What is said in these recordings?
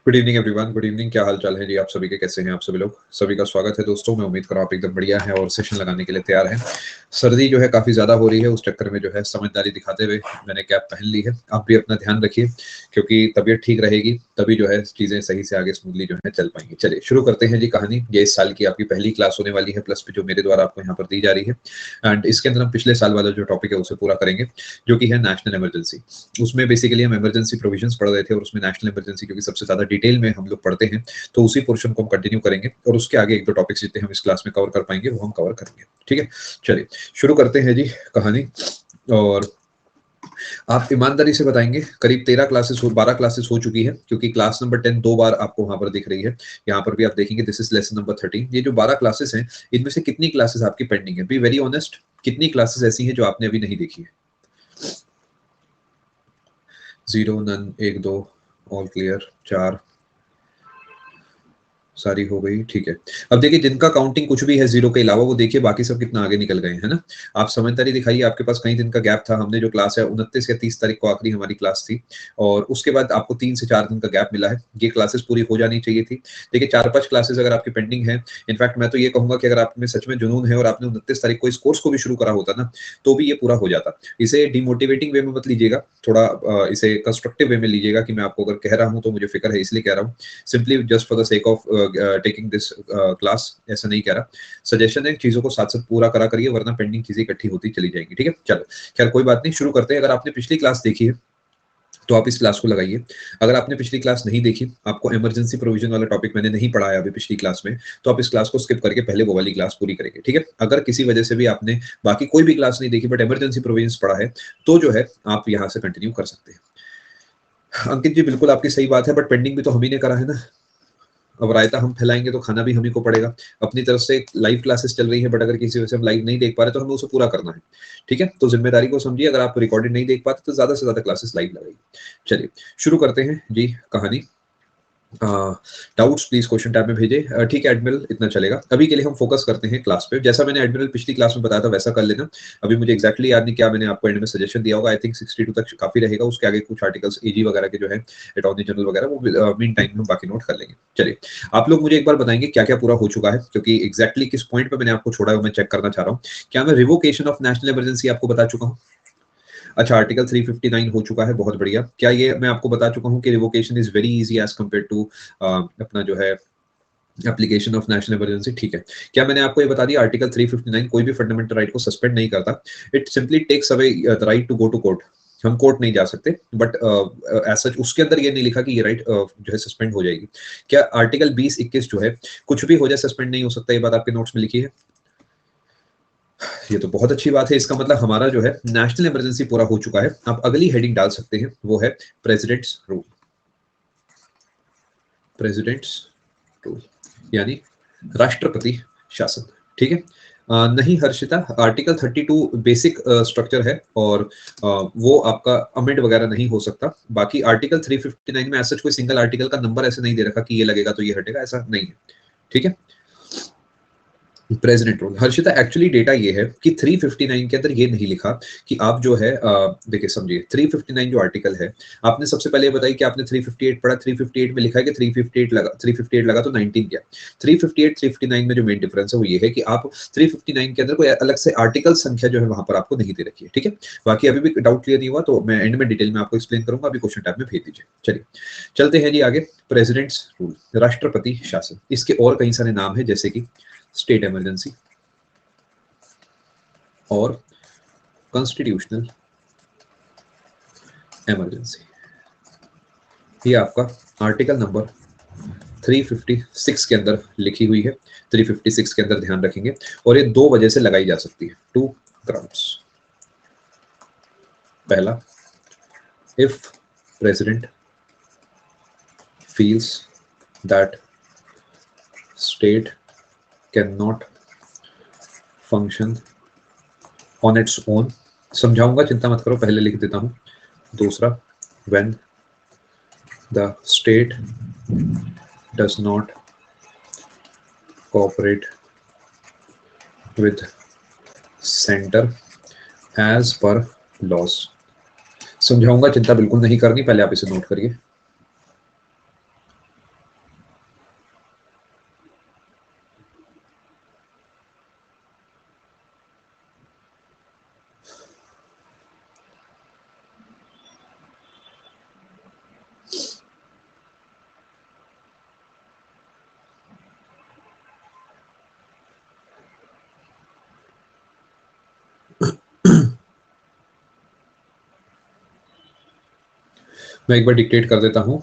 Good evening everyone, good evening. क्या हाल चाल है जी आप सभी के, कैसे हैं आप सभी लोग? सभी का स्वागत है दोस्तों। मैं उम्मीद कर रहा हूँ आप एकदम बढ़िया है और सेशन लगाने के लिए तैयार हैं। सर्दी जो है काफ़ी ज़्यादा हो रही है, उस चक्कर में जो है समझदारी दिखाते हुए मैंने कैप पहन ली है। आप भी अपना ध्यान रखिए, क्योंकि तबीयत ठीक रहेगी तभी जो है चीज़ें सही से आगे स्मूथली जो है चल पाएंगी। चलिए शुरू करते हैं जी कहानी। ये इस साल की आपकी पहली क्लास होने वाली है प्लस पे, जो मेरे द्वारा आपको यहाँ पर दी जा रही है। एंड इसके अंदर हम पिछले साल वाला जो टॉपिक है उसे पूरा करेंगे, जो कि है नेशनल इमरजेंसी। उसमें बेसिकली हम इमरजेंसी प्रोविजंस पढ़ रहे थे और उसमें नेशनल इमरजेंसी क्योंकि सबसे ज़्यादा डिटेल में हम लोग पढ़ते हैं, तो उसी पोर्शन को हम कंटिन्यू करेंगे और उसके आगे एक दो टॉपिक्स जितने हम इस क्लास में कवर कर पाएंगे वो हम कवर करेंगे। ठीक है, चलिए शुरू करते हैं जी कहानी। और आप ईमानदारी से बताएंगे, करीब 12 क्लासेस हो चुकी है, क्योंकि क्लास नंबर 10 2 बार आपको वहां पर दिख रही है। यहाँ पर भी आप देखेंगे दिस इज लेसन नंबर 13। ये जो 12 क्लासेस हैं, इनमें से कितनी क्लासेस आपकी पेंडिंग है? बी वेरी ऑनेस्ट, कितनी क्लासेस ऐसी हैं जो आपने अभी नहीं देखी है? 0, नन, 1 2, ऑल क्लियर, 4, सारी हो गई। ठीक है, अब देखिए जिनका काउंटिंग कुछ भी है जीरो के अलावा, वो देखिए बाकी सब कितना आगे निकल गए हैं ना। आप समझदारी दिखाइए, आपके पास कई दिन का गैप था। हमने जो क्लास है 29 या 30 तारीख को आखिरी हमारी क्लास थी, और उसके बाद आपको 3 से 4 दिन का गैप मिला है। ये क्लासेस पूरी हो जानी चाहिए थी। देखिए 4-5 क्लासेस अगर आपकी पेंडिंग है, इनफैक्ट मैं तो ये कहूंगा कि अगर आप में सच में जुनून है और आपने 29 तारीख को इस कोर्स को भी शुरू करा होता ना, तो भी ये पूरा हो जाता। इसे डिमोटिवेटिंग वे में मत लीजिएगा, थोड़ा इसे कंस्ट्रक्टिव वे में लीजिएगा कि मैं आपको अगर कह रहा हूँ तो मुझे फिक्र है इसलिए कह रहा हूँ, simply just for the sake of taking this class, ऐसा नहीं कह रहा। सजेशन है, चीजों को साथ साथ पूरा करा करिए, वरना पेंडिंग चीजें इकट्ठी होती चली जाएंगी। ठीक है, चलो खैर कोई बात नहीं, शुरू करते हैं। अगर आपने पिछली क्लास देखी है तो आप इस क्लास को लगाइए। अगर आपने पिछली क्लास नहीं देखी, आपको इमरजेंसी प्रोविजन वाला टॉपिक मैंने नहीं पढ़ाया अभी पिछली क्लास में, तो आप इस क्लास को स्किप करके पहले वो वाली क्लास पूरी करेंगे। ठीक है, अगर किसी वजह से भी आपने बाकी कोई भी क्लास नहीं देखी बट इमरजेंसी प्रोविजन पढ़ा है, तो जो है आप यहाँ से कंटिन्यू कर सकते हैं। अंकित जी बिल्कुल आपकी सही बात है, बट पेंडिंग भी तो हम ही ने करा है ना। अब रायता हम फैलाएंगे तो खाना भी हम ही को पड़ेगा। अपनी तरफ से लाइव क्लासेस चल रही है, बट अगर किसी वजह से हम लाइव नहीं देख पा रहे तो हमें उसे पूरा करना है। ठीक है, तो जिम्मेदारी को समझिए। अगर आप रिकॉर्डेड नहीं देख पाते तो ज्यादा से ज्यादा क्लासेस लाइव लगाइए। चलिए शुरू करते हैं जी कहानी। डाउट्स प्लीज क्वेश्चन टैब में भेजें। ठीक है एडमिरल, इतना चलेगा। अभी के लिए हम फोकस करते हैं क्लास पे। जैसा मैंने एडमिरल पिछली क्लास में बताया था वैसा कर लेना। अभी मुझे एक्जैक्टली याद नहीं क्या मैंने आपको एंड में सजेशन दिया होगा। आई थिंक 62 तक काफी रहेगा। उसके आगे कुछ आर्टिकल्स एजी वगैरह के जो है, अटॉर्नी जनरल वगैरह, वो मीन टाइम में बाकी नोट कर लेंगे। चलिए आप लोग मुझे एक बार बताएंगे क्या क्या पूरा हो चुका है, क्योंकि एक्जैक्टली किस पॉइंट पे मैंने आपको छोड़ा है वो मैं चेक करना चाह रहा हूँ। क्या मैं रिवोकेशन ऑफ नेशनल इमरजेंसी आपको बता चुका हूँ? अच्छा, आर्टिकल 359 हो चुका है, बहुत बढ़िया। क्या ये मैं आपको बता चुका हूँ कि revocation is very easy as compare to अपना जो है एप्लीकेशन ऑफ नेशनल इमरजेंसी? ठीक है, क्या मैंने आपको ये बता दिया आर्टिकल 359 कोई भी फंडामेंटल राइट को सस्पेंड नहीं करता। It simply takes away the right to go to court. हम कोर्ट नहीं जा सकते, बट एज सच उसके अंदर ये नहीं लिखा कि ये राइट जो है सस्पेंड हो जाएगी। क्या आर्टिकल 20-21 जो है कुछ भी हो जाए सस्पेंड नहीं हो सकता? ये बात आपके नोट्स में लिखी है। ये तो बहुत अच्छी बात है। इसका मतलब हमारा जो है नेशनल इमरजेंसी पूरा हो चुका है। आप अगली हेडिंग डाल सकते हैं, वो है प्रेसिडेंट्स रूल। प्रेसिडेंट्स रूल यानी राष्ट्रपति शासन। ठीक है, नहीं हर्षिता, आर्टिकल 32 बेसिक स्ट्रक्चर है और वो आपका अमेंड वगैरह नहीं हो सकता। बाकी आर्टिकल 359 में ऐसा कोई सिंगल आर्टिकल का नंबर ऐसे नहीं दे रखा कि ये लगेगा तो ये हटेगा, ऐसा नहीं है। ठीक है, president rule. Harshita actually data ये है कि 359 के अंदर ये नहीं लिखा कि आप जो है देखिए समझिए 359 जो आर्टिकल है, आपने सबसे पहले बताइए कि आपने 358 पढ़ा। 358 में लिखा है कि 358 लगा तो 19 क्या? 358 359 में जो मेन डिफरेंस है वो ये है कि आप 359 के अंदर कोई अलग से आर्टिकल संख्या जो है वहां पर आपको नहीं दे रखी है। ठीक है, बाकी अभी भी डाउट क्लियर नहीं हुआ तो मैं एंड में डिटेल में आपको एक्सप्लेन करूंगा, अभी क्वेश्चन टैब में भेज दीजिए। चलिए चलते हैं जी आगे। प्रेसिडेंट्स रूल, राष्ट्रपति शासन। इसके और कई सारे नाम है, जैसे कि स्टेट इमरजेंसी और कॉन्स्टिट्यूशनल इमरजेंसी। ये आपका आर्टिकल नंबर 356 के अंदर लिखी हुई है। 356 के अंदर ध्यान रखेंगे, और ये 2 वजह से लगाई जा सकती है, 2 ग्राउंड्स। पहला, if president feels that state cannot function on its own। समझाऊंगा, चिंता मत करो, पहले लिख देता हूं। दूसरा, when the state does not cooperate with center as per laws। समझाऊंगा, चिंता बिल्कुल नहीं करनी, पहले आप इसे नोट करिए। मैं एक बार डिक्टेट कर देता हूँ।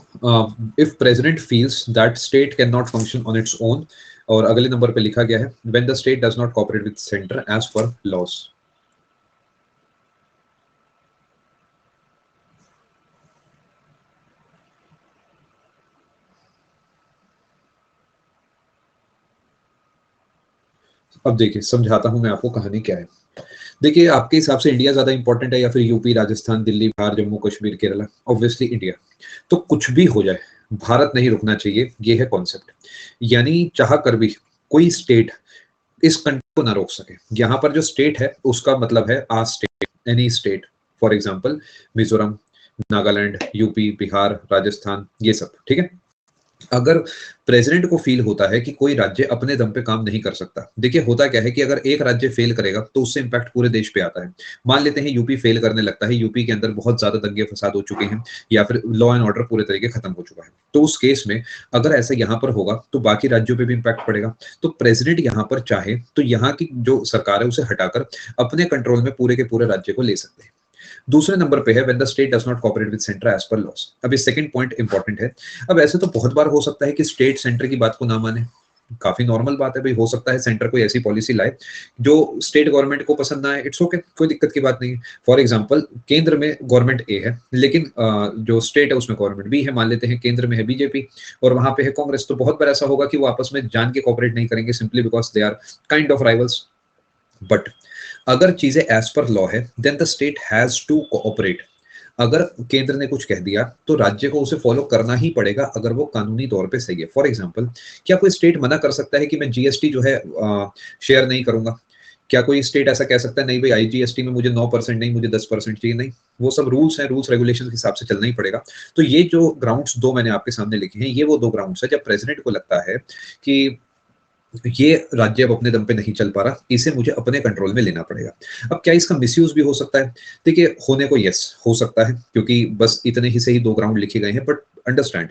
If president feels that state can not function on its own, और अगले नंबर पे लिखा गया है when the state does not cooperate with centre as per laws. अब देखिए समझाता हूं मैं आपको कहानी क्या है। देखिए आपके हिसाब से इंडिया ज्यादा इंपॉर्टेंट है या फिर UP, Rajasthan, Delhi, Bihar, Jammu Kashmir, Kerala? Obviously India. तो कुछ भी हो जाए, भारत नहीं रुकना चाहिए, ये है कॉन्सेप्ट। यानी चाह कर भी कोई स्टेट इस कंट्री को ना रोक सके। यहाँ पर जो स्टेट है उसका मतलब है a state, any state. For example Mizoram, Nagaland, UP, Bihar, Rajasthan, ये सब, ठीक है। अगर प्रेसिडेंट को फील होता है कि कोई राज्य अपने दम पे काम नहीं कर सकता, देखिए होता क्या है कि अगर एक राज्य फेल करेगा तो उससे इंपैक्ट पूरे देश पे आता है। मान लेते हैं यूपी फेल करने लगता है, यूपी के अंदर बहुत ज्यादा दंगे फसाद हो चुके हैं या फिर लॉ एंड ऑर्डर पूरे तरीके खत्म हो चुका है, तो उस केस में अगर ऐसा यहाँ पर होगा तो बाकी राज्यों पे भी इंपैक्ट पड़ेगा। तो प्रेसिडेंट यहाँ पर चाहे तो यहाँ की जो सरकार है उसे हटाकर अपने कंट्रोल में पूरे के पूरे राज्य को ले सकते हैं। दूसरे नंबर पे है when the state does not cooperate with centre as per laws. अब ये सेकंड पॉइंट इंपॉर्टेंट है। अब ऐसे तो बहुत बार हो सकता है कि स्टेट सेंटर की बात को ना माने, काफी नॉर्मल बात है भाई, हो सकता है सेंटर कोई ऐसी पॉलिसी लाए जो स्टेट गवर्नमेंट को पसंद ना आए, इट्स ओके, कोई दिक्कत की बात नहीं है। फॉर एग्जांपल केंद्र में गवर्नमेंट ए है लेकिन जो स्टेट है उसमें गवर्नमेंट बी है। मान लेते हैं केंद्र में है बीजेपी और वहां पे है कांग्रेस, तो बहुत बार ऐसा होगा कि वो आपस में जान के कोऑपरेट नहीं करेंगे simply because they are kind of rivals. But अगर चीजें एज पर लॉ है then the state has to cooperate. अगर केंद्र ने कुछ कह दिया तो राज्य को उसे फॉलो करना ही पड़ेगा अगर वो कानूनी तौर पे सही है। फॉर एग्जांपल क्या कोई स्टेट मना कर सकता है कि मैं जीएसटी जो है शेयर नहीं करूंगा? क्या कोई स्टेट ऐसा कह सकता है नहीं भाई आईजीएसटी में मुझे 9% नहीं मुझे 10% चाहिए? नहीं, वो सब रूल्स हैं, रूल्स रेगुलेशन के हिसाब से चलना ही पड़ेगा। तो ये जो ग्राउंड्स दो मैंने आपके सामने लिखे हैं ये वो दो ग्राउंड्स है जब प्रेसिडेंट को लगता है कि ये राज्य अब अपने दम पे नहीं चल पा रहा, इसे मुझे अपने कंट्रोल में लेना पड़ेगा। अब क्या इसका मिसयूज भी हो सकता है? देखिए होने को यस हो सकता है क्योंकि बस इतने ही से ही दो ग्राउंड लिखे गए हैं, बट अंडरस्टैंड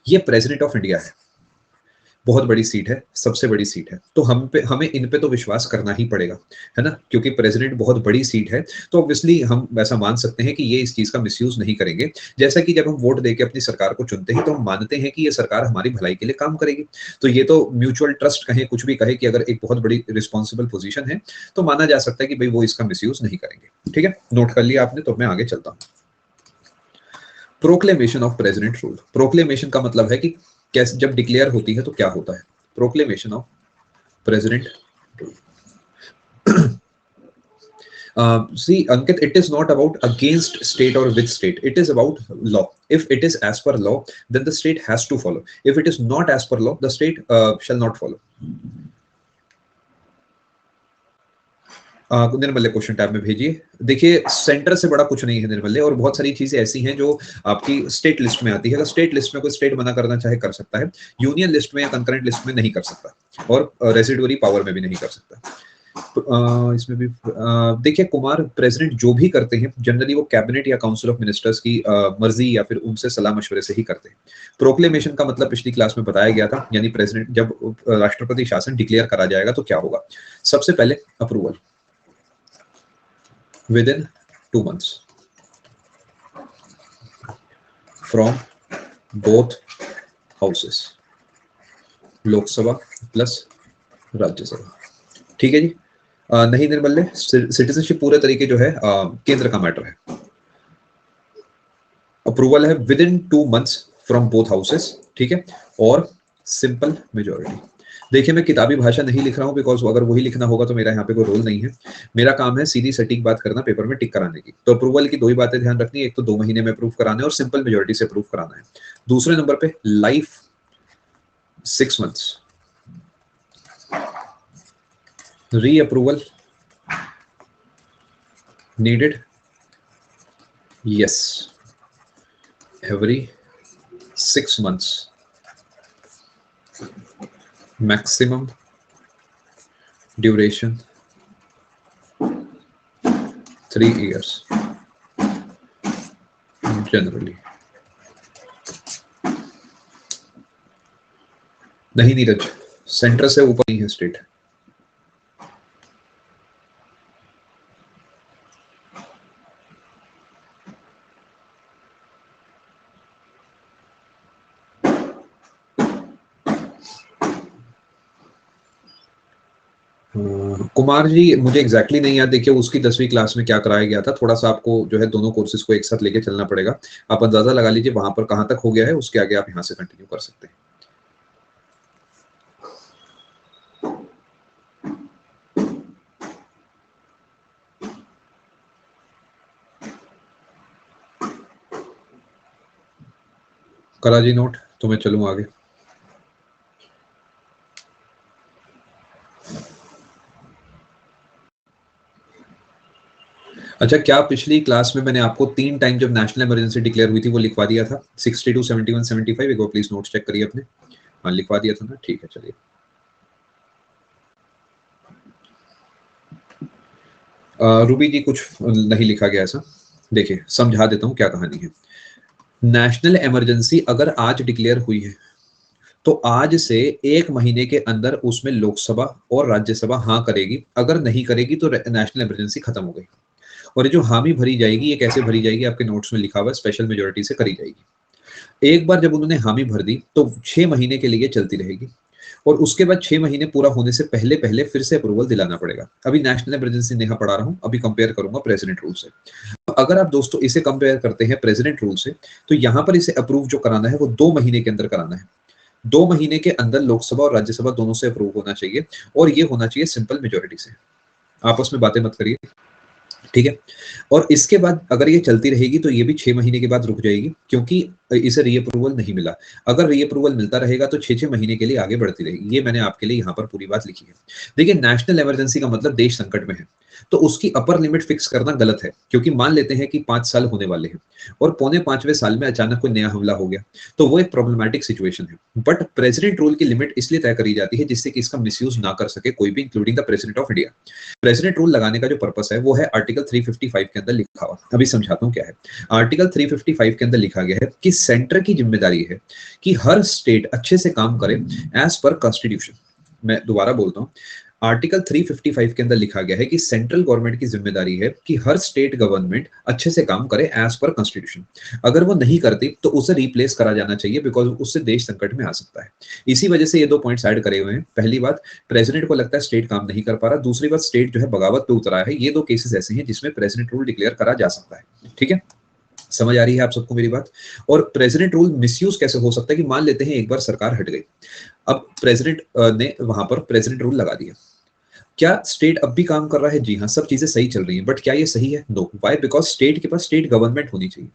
ये प्रेसिडेंट ऑफ इंडिया है, बहुत बड़ी सीट है, सबसे बड़ी सीट है, तो हमें इन पे तो विश्वास करना ही पड़ेगा, है ना? क्योंकि प्रेसिडेंट बहुत बड़ी सीट है तो ऑब्वियसली हम ऐसा मान सकते हैं कि ये इस चीज का मिसयूज नहीं करेंगे। जैसा कि जब हम वोट देके अपनी सरकार को चुनते हैं तो हम मानते हैं कि ये सरकार हमारी भलाई के लिए काम करेगी। तो ये तो म्यूचुअल ट्रस्ट कहें कुछ भी कहे कि अगर एक बहुत बड़ी रिस्पॉन्सिबल पोजीशन है तो माना जा सकता है कि भाई वो इसका मिसयूज नहीं करेंगे। ठीक है, नोट कर लिया आपने, तो मैं आगे चलता हूँ। Proclamation of president rule. Proclamation का मतलब है कि कैसे जब डिक्लेयर होती है तो क्या होता है। Proclamation of president rule. See, Ankit, it is not about against state or with state. It is about law. If it is as per law, then the state has to follow. If it is not as per law, the state shall not follow. Nirmalya question tab में भेजिए। देखिए centre से बड़ा कुछ नहीं है निर्मल्य, और बहुत सारी चीजें ऐसी हैं जो आपकी स्टेट लिस्ट में आती है। अगर स्टेट लिस्ट में कोई स्टेट मना करना चाहे कर सकता है, यूनियन लिस्ट में या कंकरेंट लिस्ट में नहीं कर सकता, और रेसिडुअरी पावर में भी नहीं कर सकता। इसमें भी देखिए कुमार, प्रेसिडेंट जो भी करते हैं जनरली वो कैबिनेट या काउंसिल ऑफ मिनिस्टर्स की मर्जी या फिर उनसे सलाह मशवरे से ही करते हैं। प्रोक्लेमेशन का मतलब पिछली क्लास में बताया गया था, यानी प्रेसिडेंट जब राष्ट्रपति शासन डिक्लेयर करा जाएगा तो क्या होगा। सबसे पहले approval with in 2 months from both houses, Lok Sabha plus Rajya Sabha. ठीक है जी। नहीं निर्मल्य, सिटीजनशिप पूरे तरीके जो है केंद्र का मैटर है। अप्रूवल है with in 2 months from both houses, ठीक है, और सिंपल मेजोरिटी। देखिए मैं किताबी भाषा नहीं लिख रहा हूं बिकॉज अगर वही लिखना होगा तो मेरा यहाँ पे कोई रोल नहीं है। मेरा काम है सीधी सटीक बात करना, पेपर में टिक कराने की। तो अप्रूवल की दो ही बातें ध्यान रखनी है, एक तो 2 महीने में अप्रूव कराना है और सिंपल मेजोरिटी से अप्रूव कराना है। दूसरे नंबर पे life 6 months रीअप्रूवल needed, yes, every 6 months, maximum duration 3 years generally। नहीं नीरज, सेंटर से ऊपर ही है स्टेट। कुमार जी मुझे एग्जैक्टली नहीं याद, देखिए उसकी 10वीं क्लास में क्या कराया गया था, थोड़ा सा आपको जो है दोनों कोर्सेज को एक साथ लेके चलना पड़ेगा। आप अंदाजा लगा लीजिए वहां पर कहाँ तक हो गया है, उसके आगे आप यहाँ से कंटिन्यू कर सकते हैं। करा जी नोट, तो मैं चलूँ आगे। अच्छा, क्या पिछली क्लास में मैंने आपको 3 टाइम जब नेशनल इमरजेंसी डिक्लेयर हुई थी वो लिखवा दिया था? 62, 71, 75, एक बार प्लीज नोट चेक करिए अपने। हाँ लिखवा दिया था ना, ठीक है चलिए। रूबी जी कुछ नहीं लिखा गया ऐसा, देखिए समझा देता हूँ क्या कहानी है। नेशनल इमरजेंसी अगर आज डिक्लेयर हुई है तो आज से 1 महीने के अंदर उसमें लोकसभा और राज्यसभा हाँ करेगी, अगर नहीं करेगी तो नेशनल इमरजेंसी खत्म हो गई। और ये जो हामी भरी जाएगी ये कैसे भरी जाएगी, आपके नोट्स में लिखा हुआ है, स्पेशल मेजोरिटी से करी जाएगी। एक बार जब उन्होंने हामी भर दी तो 6 महीने के लिए चलती रहेगी, और उसके बाद 6 महीने पूरा होने से पहले पहले फिर से अप्रूवल दिलाना पड़ेगा। अभी नेशनल इमरजेंसी नेहा पढ़ा रहा हूँ, अभी कंपेयर करूंगा प्रेसिडेंट रूल से। अगर आप दोस्तों इसे कंपेयर करते हैं प्रेसिडेंट रूल से, तो यहाँ पर इसे अप्रूव जो कराना है वो 2 महीने के अंदर कराना है। 2 महीने के अंदर लोकसभा और राज्यसभा दोनों से अप्रूव होना चाहिए, और ये होना चाहिए सिंपल मेजोरिटी से। आपस में बातें मत करिए, ठीक है। और इसके बाद अगर ये चलती रहेगी तो ये भी 6 महीने के बाद रुक जाएगी, क्योंकि इसे री अप्रूवल नहीं मिला। अगर री अप्रूवल मिलता रहेगा तो 6 6 महीने के लिए आगे बढ़ती रहेगी। ये मैंने आपके लिए यहाँ पर पूरी बात लिखी है। देखिए नेशनल इमरजेंसी का मतलब देश संकट में है, तो उसकी अपर लिमिट फिक्स करना गलत है, क्योंकि मान लेते हैं कि 5 साल होने वाले हैं और पौने 5वें साल में अचानक कोई नया हमला हो गया, तो वो एक प्रॉब्लमैटिक सिचुएशन है। बट प्रेसिडेंट रूल की लिमिट इसलिए तय करी जाती है जिससे कि इसका मिसयूज ना कर सके कोई भी, including the president of India. President rule लगाने का जो पर्पस है वो है आर्टिकल 355 के अंदर लिखा हुआ। अभी समझाता हूँ क्या है। आर्टिकल 355 के अंदर लिखा गया है कि सेंटर की जिम्मेदारी है कि हर स्टेट अच्छे से काम करे एज पर कॉन्स्टिट्यूशन। मैं दोबारा बोलता हूँ, आर्टिकल 355 के अंदर लिखा गया है कि सेंट्रल गवर्नमेंट की जिम्मेदारी है कि हर स्टेट गवर्नमेंट अच्छे से काम करे एज पर कॉन्स्टिट्यूशन। अगर वो नहीं करती तो उसे रिप्लेस करा जाना चाहिए, बिकॉज उससे देश संकट में आ सकता है। इसी वजह से ये 2 पॉइंट्स ऐड करे हुए हैं। पहली बात, प्रेसिडेंट को लगता है स्टेट काम नहीं कर पा रहा। दूसरी बात, स्टेट जो है बगावत पे उतरा है। ये 2 केसेस ऐसे हैं जिसमें प्रेसिडेंट रूल डिक्लेयर करा जा सकता है, ठीक है। समझ आ रही है आप सबको मेरी बात? और प्रेसिडेंट रूल मिसयूज कैसे हो सकता है कि मान लेते हैं एक बार सरकार हट गई, अब प्रेसिडेंट ने वहां पर प्रेसिडेंट रूल लगा दिया। क्या स्टेट अब भी काम कर रहा है? जी हाँ, सब चीजें सही चल रही हैं, बट क्या ये सही है? नो। व्हाई? बिकॉज स्टेट के पास स्टेट गवर्नमेंट होनी चाहिए।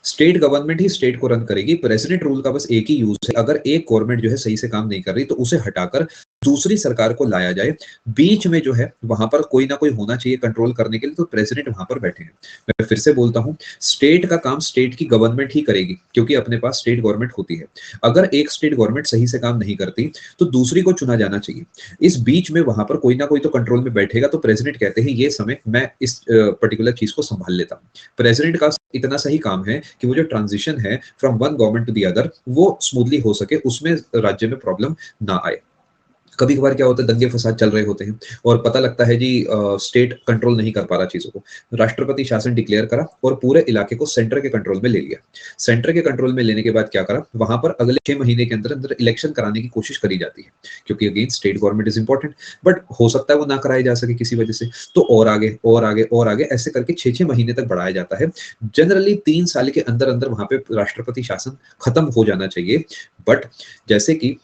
स्टेट गवर्नमेंट ही स्टेट को रन करेगी। प्रेसिडेंट रूल का बस एक ही यूज है, अगर एक गवर्नमेंट जो है सही से काम नहीं कर रही तो उसे हटाकर दूसरी सरकार को लाया जाए। बीच में जो है वहां पर कोई ना कोई होना चाहिए कंट्रोल करने के लिए, तो प्रेसिडेंट वहां पर बैठे हैं। मैं फिर से बोलता हूं, स्टेट का काम स्टेट की गवर्नमेंट ही करेगी, क्योंकि अपने पास स्टेट गवर्नमेंट होती है। अगर एक स्टेट गवर्नमेंट सही से काम नहीं करती तो दूसरी को चुना जाना चाहिए। इस बीच में वहां पर कोई ना कोई तो कंट्रोल में बैठेगा, तो प्रेसिडेंट कहते हैं ये समय मैं इस पर्टिकुलर चीज को संभाल लेता हूँ। प्रेसिडेंट का इतना सही काम है कि वो जो ट्रांजिशन है from one government to the other वो स्मूथली हो सके, उसमें राज्य में प्रॉब्लम ना आए। कभी कभार क्या होता है, दंगे फसाद चल रहे होते हैं और पता लगता है जी स्टेट कंट्रोल नहीं कर पा रहा चीजों को। राष्ट्रपति शासन डिक्लेयर करा और पूरे इलाके को सेंटर के कंट्रोल में ले लिया। सेंटर के कंट्रोल में लेने के बाद क्या करा, वहां पर अगले 6 महीने के अंदर अंदर इलेक्शन कराने की कोशिश करी जाती है, क्योंकि again state government is important. But हो सकता है वो ना कराई जा सके किसी वजह से, तो और आगे और आगे और आगे ऐसे करके 6 6 महीने तक बढ़ाया जाता है। जनरली 3 साल के अंदर अंदर वहां पे राष्ट्रपति शासन खत्म हो जाना चाहिए। बट जैसे कि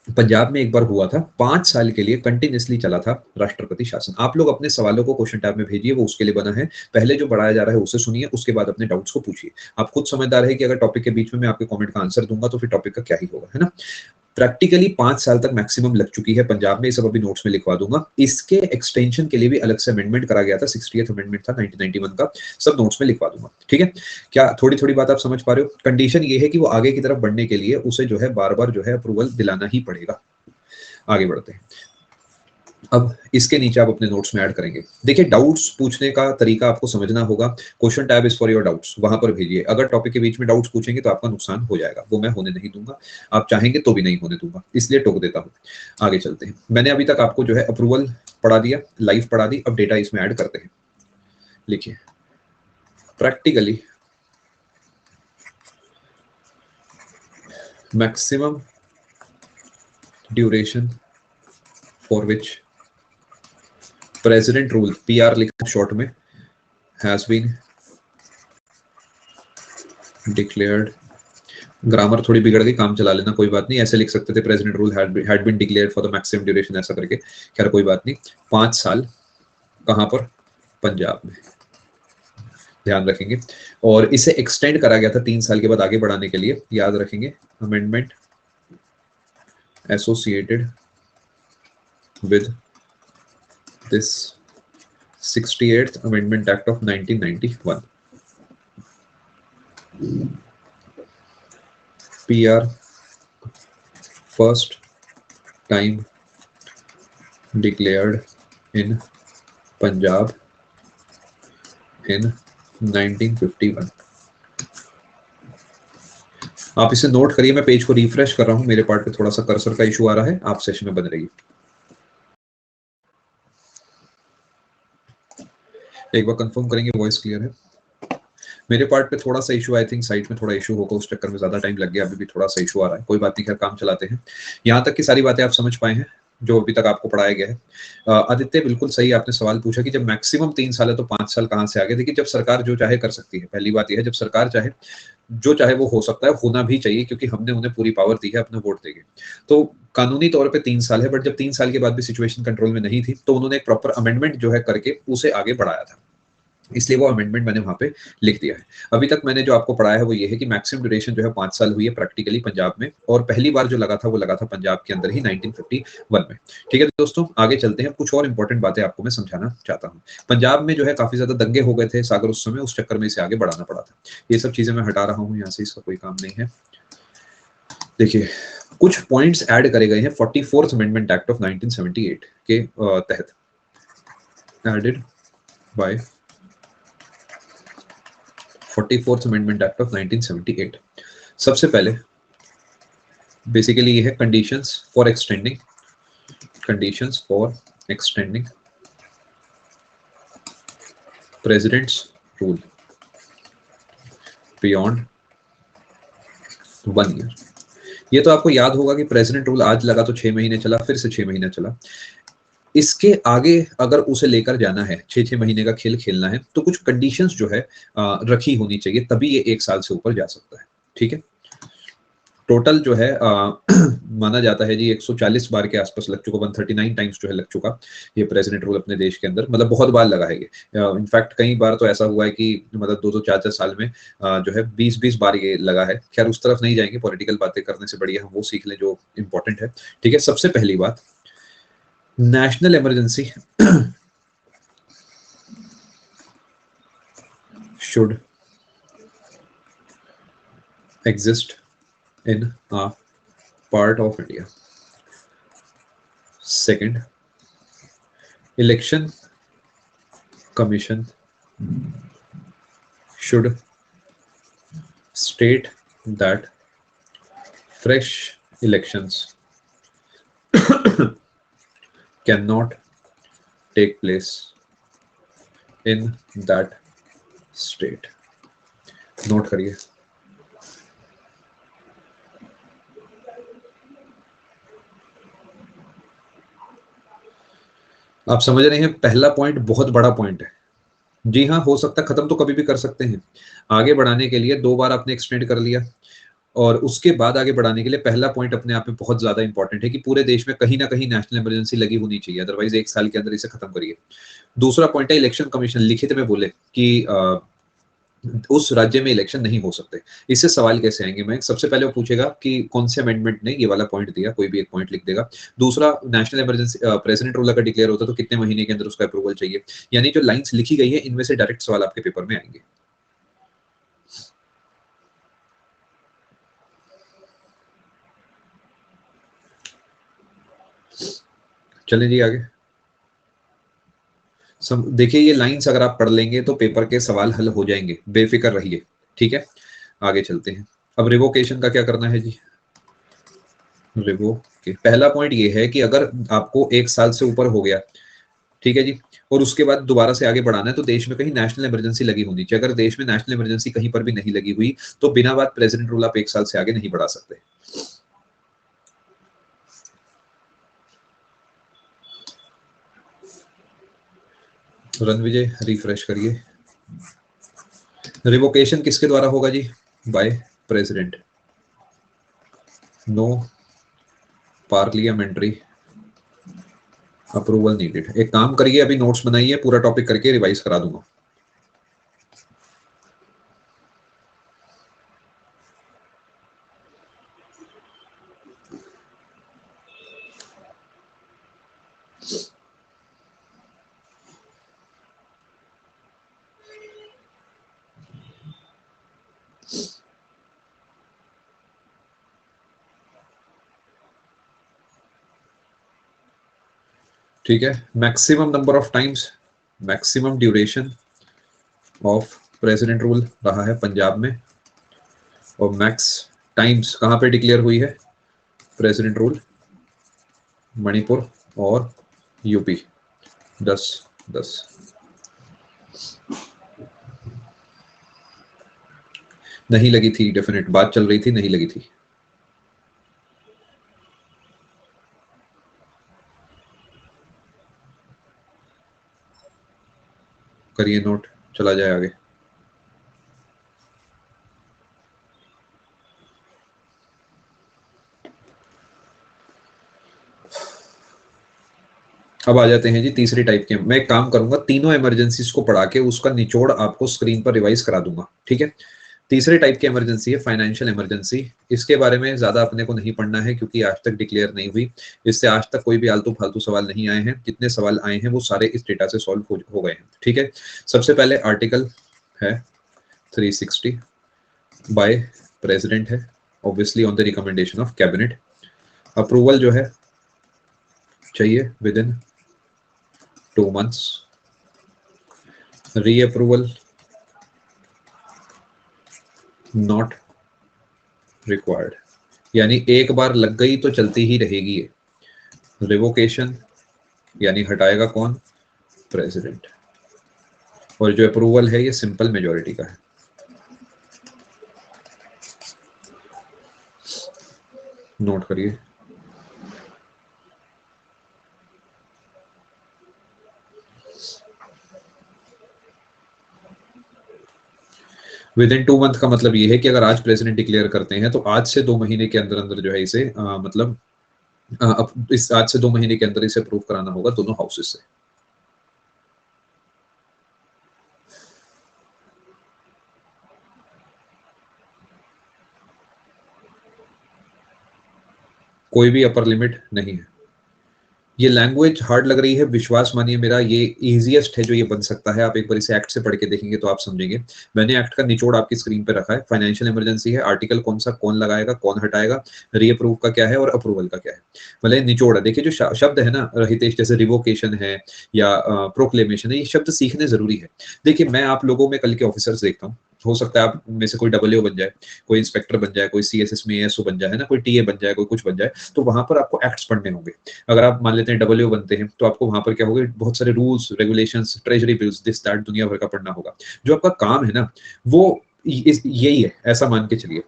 पंजाब में एक बार हुआ था, 5 साल के लिए कंटिन्यूसली चला था राष्ट्रपति शासन। आप लोग अपने सवालों को क्वेश्चन टैब में भेजिए, वो उसके लिए बना है। पहले जो बढ़ाया जा रहा है उसे सुनिए, उसके बाद अपने डाउट्स को पूछिए। आप खुद समझदार है कि अगर टॉपिक के बीच में मैं आपके कमेंट का आंसर दूंगा तो फिर टॉपिक का क्या ही होगा, है ना। प्रैक्टिकली 5 साल तक मैक्सिमम लग चुकी है पंजाब में, ये सब अभी नोट्स में लिखवा दूंगा। इसके एक्सटेंशन के लिए भी अलग से अमेंडमेंट करा गया था, 60th अमेंडमेंट था 1991 का, सब नोट्स में लिखवा दूंगा, ठीक है। क्या थोड़ी थोड़ी बात आप समझ पा रहे हो? कंडीशन ये है कि वो आगे की तरफ बढ़ने के लिए उसे जो है बार बार जो है अप्रूवल दिलाना ही पड़ेगा। आगे बढ़ते हैं। अब इसके नीचे आप अपने नोट्स में ऐड करेंगे। देखिए डाउट्स पूछने का तरीका आपको समझना होगा। Question tab is for your doubts, वहां पर भेजिए। अगर टॉपिक के बीच में डाउट्स पूछेंगे तो आपका नुकसान हो जाएगा, वो मैं होने नहीं दूंगा। आप चाहेंगे तो भी नहीं होने दूंगा, इसलिए टोक देता हूं। आगे चलते हैं। मैंने अभी तक आपको जो है अप्रूवल पढ़ा दिया, लाइफ पढ़ा दी, अब डेटा इसमें ऐड करते हैं। लिखिए, practically maximum duration for which president rule, PR लिखा शॉर्ट में, has been declared, ग्रामर थोड़ी बिगड़ गई, काम चला लेना, कोई बात नहीं, ऐसे लिख सकते थे president rule had been declared for the maximum duration, ऐसा करके, खैर कोई बात नहीं, 5 साल, कहां पर, पंजाब में, ध्यान रखेंगे। और इसे एक्सटेंड करा गया था 3 साल के बाद आगे बढ़ाने के लिए, याद रखेंगे, amendment associated with this 68th amendment act of 1991, PR first time declared in Punjab in 1951। आप इसे नोट करिए, मैं पेज को रिफ्रेश कर रहा हूं, मेरे पार्ट पे थोड़ा सा कर्सर का इशू आ रहा है, आप सेशन में बने रहिए। एक बार कंफर्म करेंगे वॉइस क्लियर है। मेरे पार्ट पे थोड़ा सा इशू, आई थिंक साइट में थोड़ा इशू होगा, उस चक्कर में ज्यादा टाइम लग गया, अभी भी थोड़ा सा इशू आ रहा है, कोई बात नहीं, खैर काम चलाते हैं। यहाँ तक की सारी बातें आप समझ पाए हैं जो अभी तक आपको पढ़ाया गया है। आदित्य बिल्कुल सही आपने सवाल पूछा कि जब मैक्सिमम 3 साल है तो 5 साल कहाँ से आगे। देखिए, जब सरकार जो चाहे कर सकती है, पहली बात यह है, जब सरकार चाहे जो चाहे वो हो सकता है, होना भी चाहिए, क्योंकि हमने उन्हें पूरी पावर दी है अपना वोट देके। तो कानूनी तौर पे 3 साल है, बट जब 3 साल के बाद भी सिचुएशन कंट्रोल में नहीं थी तो उन्होंने एक प्रॉपर अमेंडमेंट जो है करके उसे आगे बढ़ाया था, इसलिए वो अमेंडमेंट मैंने वहां पे लिख दिया है। अभी तक मैंने जो आपको पढ़ाया है वो ये है कि मैक्सिमम ड्यूरेशन जो है 5 साल हुई है प्रैक्टिकली पंजाब में, और पहली बार जो लगा था वो लगा था पंजाब के अंदर ही 1951 में। ठीक है दोस्तों, आगे चलते हैं, कुछ और इंपॉर्टेंट बातें आपको मैं समझाना चाहता हूँ। पंजाब में जो है काफी ज्यादा दंगे हो गए थे सागर उस समय, उस चक्कर में इसे आगे बढ़ाना पड़ा था। ये सब चीजें मैं हटा रहा हूँ यहाँ से, इसका कोई काम नहीं है। देखिए, कुछ पॉइंट्स ऐड करे गए हैं 44th अमेंडमेंट एक्ट ऑफ 1978 के तहत, added by 44th amendment act of 1978। सबसे पहले बेसिकली ये है conditions for extending president's rule beyond 1 year. ये तो आपको याद होगा कि प्रेसिडेंट रूल आज लगा तो 6 महीने चला, फिर से 6 महीने चला। इसके आगे अगर उसे लेकर जाना है, 6-6 महीने का खेल खेलना है, तो कुछ कंडीशंस जो है रखी होनी चाहिए, तभी ये 1 साल से ऊपर जा सकता है। ठीक है, टोटल जो है माना जाता है जी 140 बार के आसपास लग चुका, 139 टाइम्स जो है लग चुका ये प्रेसिडेंट रूल अपने देश के अंदर, मतलब बहुत बार लगा है ये। इनफैक्ट कई बार तो ऐसा हुआ है कि मतलब 2-2, 4-4 साल में जो है 20-20 बार ये लगा है। खैर उस तरफ नहीं जाएंगे, पॉलिटिकल बातें करने से बढ़िया हम वो सीख लें जो इंपॉर्टेंट है। ठीक है, सबसे पहली बात, national emergency should exist in a part of India. Second, election commission should state that fresh elections cannot take place in that state. Note करिए। आप समझ रहे हैं, पहला पॉइंट बहुत बड़ा पॉइंट है। जी हाँ, हो सकता है, खत्म तो कभी भी कर सकते हैं। आगे बढ़ाने के लिए 2 बार आपने एक्सटेंड कर लिया, और उसके बाद आगे बढ़ाने के लिए पहला पॉइंट अपने आप में बहुत ज्यादा इंपॉर्टेंट है कि पूरे देश में कहीं ना कहीं नेशनल इमरजेंसी लगी होनी चाहिए, अदरवाइज 1 साल के अंदर इसे खत्म करिए। दूसरा पॉइंट है, इलेक्शन कमीशन लिखित में बोले कि उस राज्य में इलेक्शन नहीं हो सकते। इससे सवाल कैसे आएंगे? मैं सबसे पहले वो पूछेगा कि कौन से अमेंडमेंट ने ये वाला पॉइंट दिया, कोई भी एक पॉइंट लिख देगा। दूसरा, नेशनल इमरजेंसी प्रेसिडेंट रूल अगर डिक्लेयर होता तो कितने महीने के अंदर उसका अप्रूवल चाहिए। यानी जो लाइंस लिखी गई है, इनमें से डायरेक्ट सवाल आपके पेपर में आएंगे। चलें जी आगे। देखिए, ये लाइंस अगर आप पढ़ लेंगे तो पेपर के सवाल हल हो जाएंगे, बेफिक्र रहिए। ठीक है, आगे चलते हैं। अब रिवोकेशन का क्या करना है जी? पहला पॉइंट ये है कि अगर आपको 1 साल से ऊपर हो गया, ठीक है जी, और उसके बाद दोबारा से आगे बढ़ाना है, तो देश में कहीं नेशनल इमरजेंसी लगी होनी चाहिए। अगर देश में नेशनल इमरजेंसी कहीं पर भी नहीं लगी हुई तो बिना बात प्रेसिडेंट रूल आप 1 साल से आगे नहीं बढ़ा सकते। रणविजय रिफ्रेश करिए। रिवोकेशन किसके द्वारा होगा जी? By president. No parliamentary approval needed. एक काम करिए, अभी नोट्स बनाइए, पूरा टॉपिक करके रिवाइज करा दूंगा। ठीक है, maximum number of times, maximum duration of president rule रहा है पंजाब में, और मैक्स टाइम्स कहां पे डिक्लेयर हुई है प्रेसिडेंट रूल? मणिपुर और यूपी। 10-10। नहीं लगी थी, डेफिनेट बात चल रही थी, नहीं लगी थी। करिए नोट, चला जाए आगे। अब आ जाते हैं जी तीसरी टाइप के। मैं एक काम करूंगा, तीनों इमरजेंसीज को पढ़ा के उसका निचोड़ आपको स्क्रीन पर रिवाइज करा दूंगा, ठीक है? तीसरे टाइप की इमरजेंसी है फाइनेंशियल इमरजेंसी। इसके बारे में ज्यादा अपने को नहीं पढ़ना है क्योंकि आज तक डिक्लेयर नहीं हुई। इससे आज तक कोई भी आलतू फालतू सवाल नहीं आए हैं। जितने सवाल आए हैं वो सारे इस डेटा से सॉल्व हो गए हैं, ठीक है? सबसे पहले आर्टिकल है 360 बाय प्रेसिडेंट है, obviously on the recommendation of cabinet. Approval जो है चाहिए within 2 months। Reapproval not required, यानी एक बार लग गई तो चलती ही रहेगी ये। रिवोकेशन यानी हटाएगा कौन? प्रेसिडेंट। और जो अप्रूवल है ये सिंपल मेजॉरिटी का है। नोट करिए। विद इन 2 month का मतलब ये है कि अगर आज प्रेसिडेंट डिक्लेयर करते हैं तो आज से 2 महीने के अंदर अंदर जो है इसे मतलब इस आज से 2 महीने के अंदर इसे अप्रूव कराना होगा दोनों हाउसेस से। कोई भी अपर लिमिट नहीं है। ये लैंग्वेज हार्ड लग रही है, विश्वास मानिए मेरा, ये इजीएस्ट है जो ये बन सकता है। आप एक बार इसे एक्ट से पढ़ के देखेंगे तो आप समझेंगे। मैंने एक्ट का निचोड़ आपकी स्क्रीन पे रखा है। फाइनेंशियल इमरजेंसी है, आर्टिकल कौन सा कौन लगाएगा कौन हटाएगा, रीअप्रूव का क्या है और अप्रूवल का क्या है। मतलब निचोड़ है। देखिए जो शब्द है ना हितेश, जैसे रिवोकेशन है या प्रोक्लेमेशन है, ये शब्द सीखने जरूरी है। देखिए मैं आप लोगों में कल के ऑफिसर्स देखता हूँ, हो सकता है आप में से कोई डब्ल्यू बन जाए, कोई इंस्पेक्टर बन जाए, कोई सीएसएस में एएसओ बन जाए, है ना, कोई टीए बन जाए, कोई कुछ बन जाए, तो वहां पर आपको एक्ट्स पढ़ने होंगे। अगर आप मान लेते हैं डब्ल्यू बनते हैं तो आपको वहां पर क्या होगा, बहुत सारे rules regulations, treasury bills, this that, दुनिया भर का पढ़ना होगा। जो आपका काम है ना वो यही है, ऐसा मान के चलिए।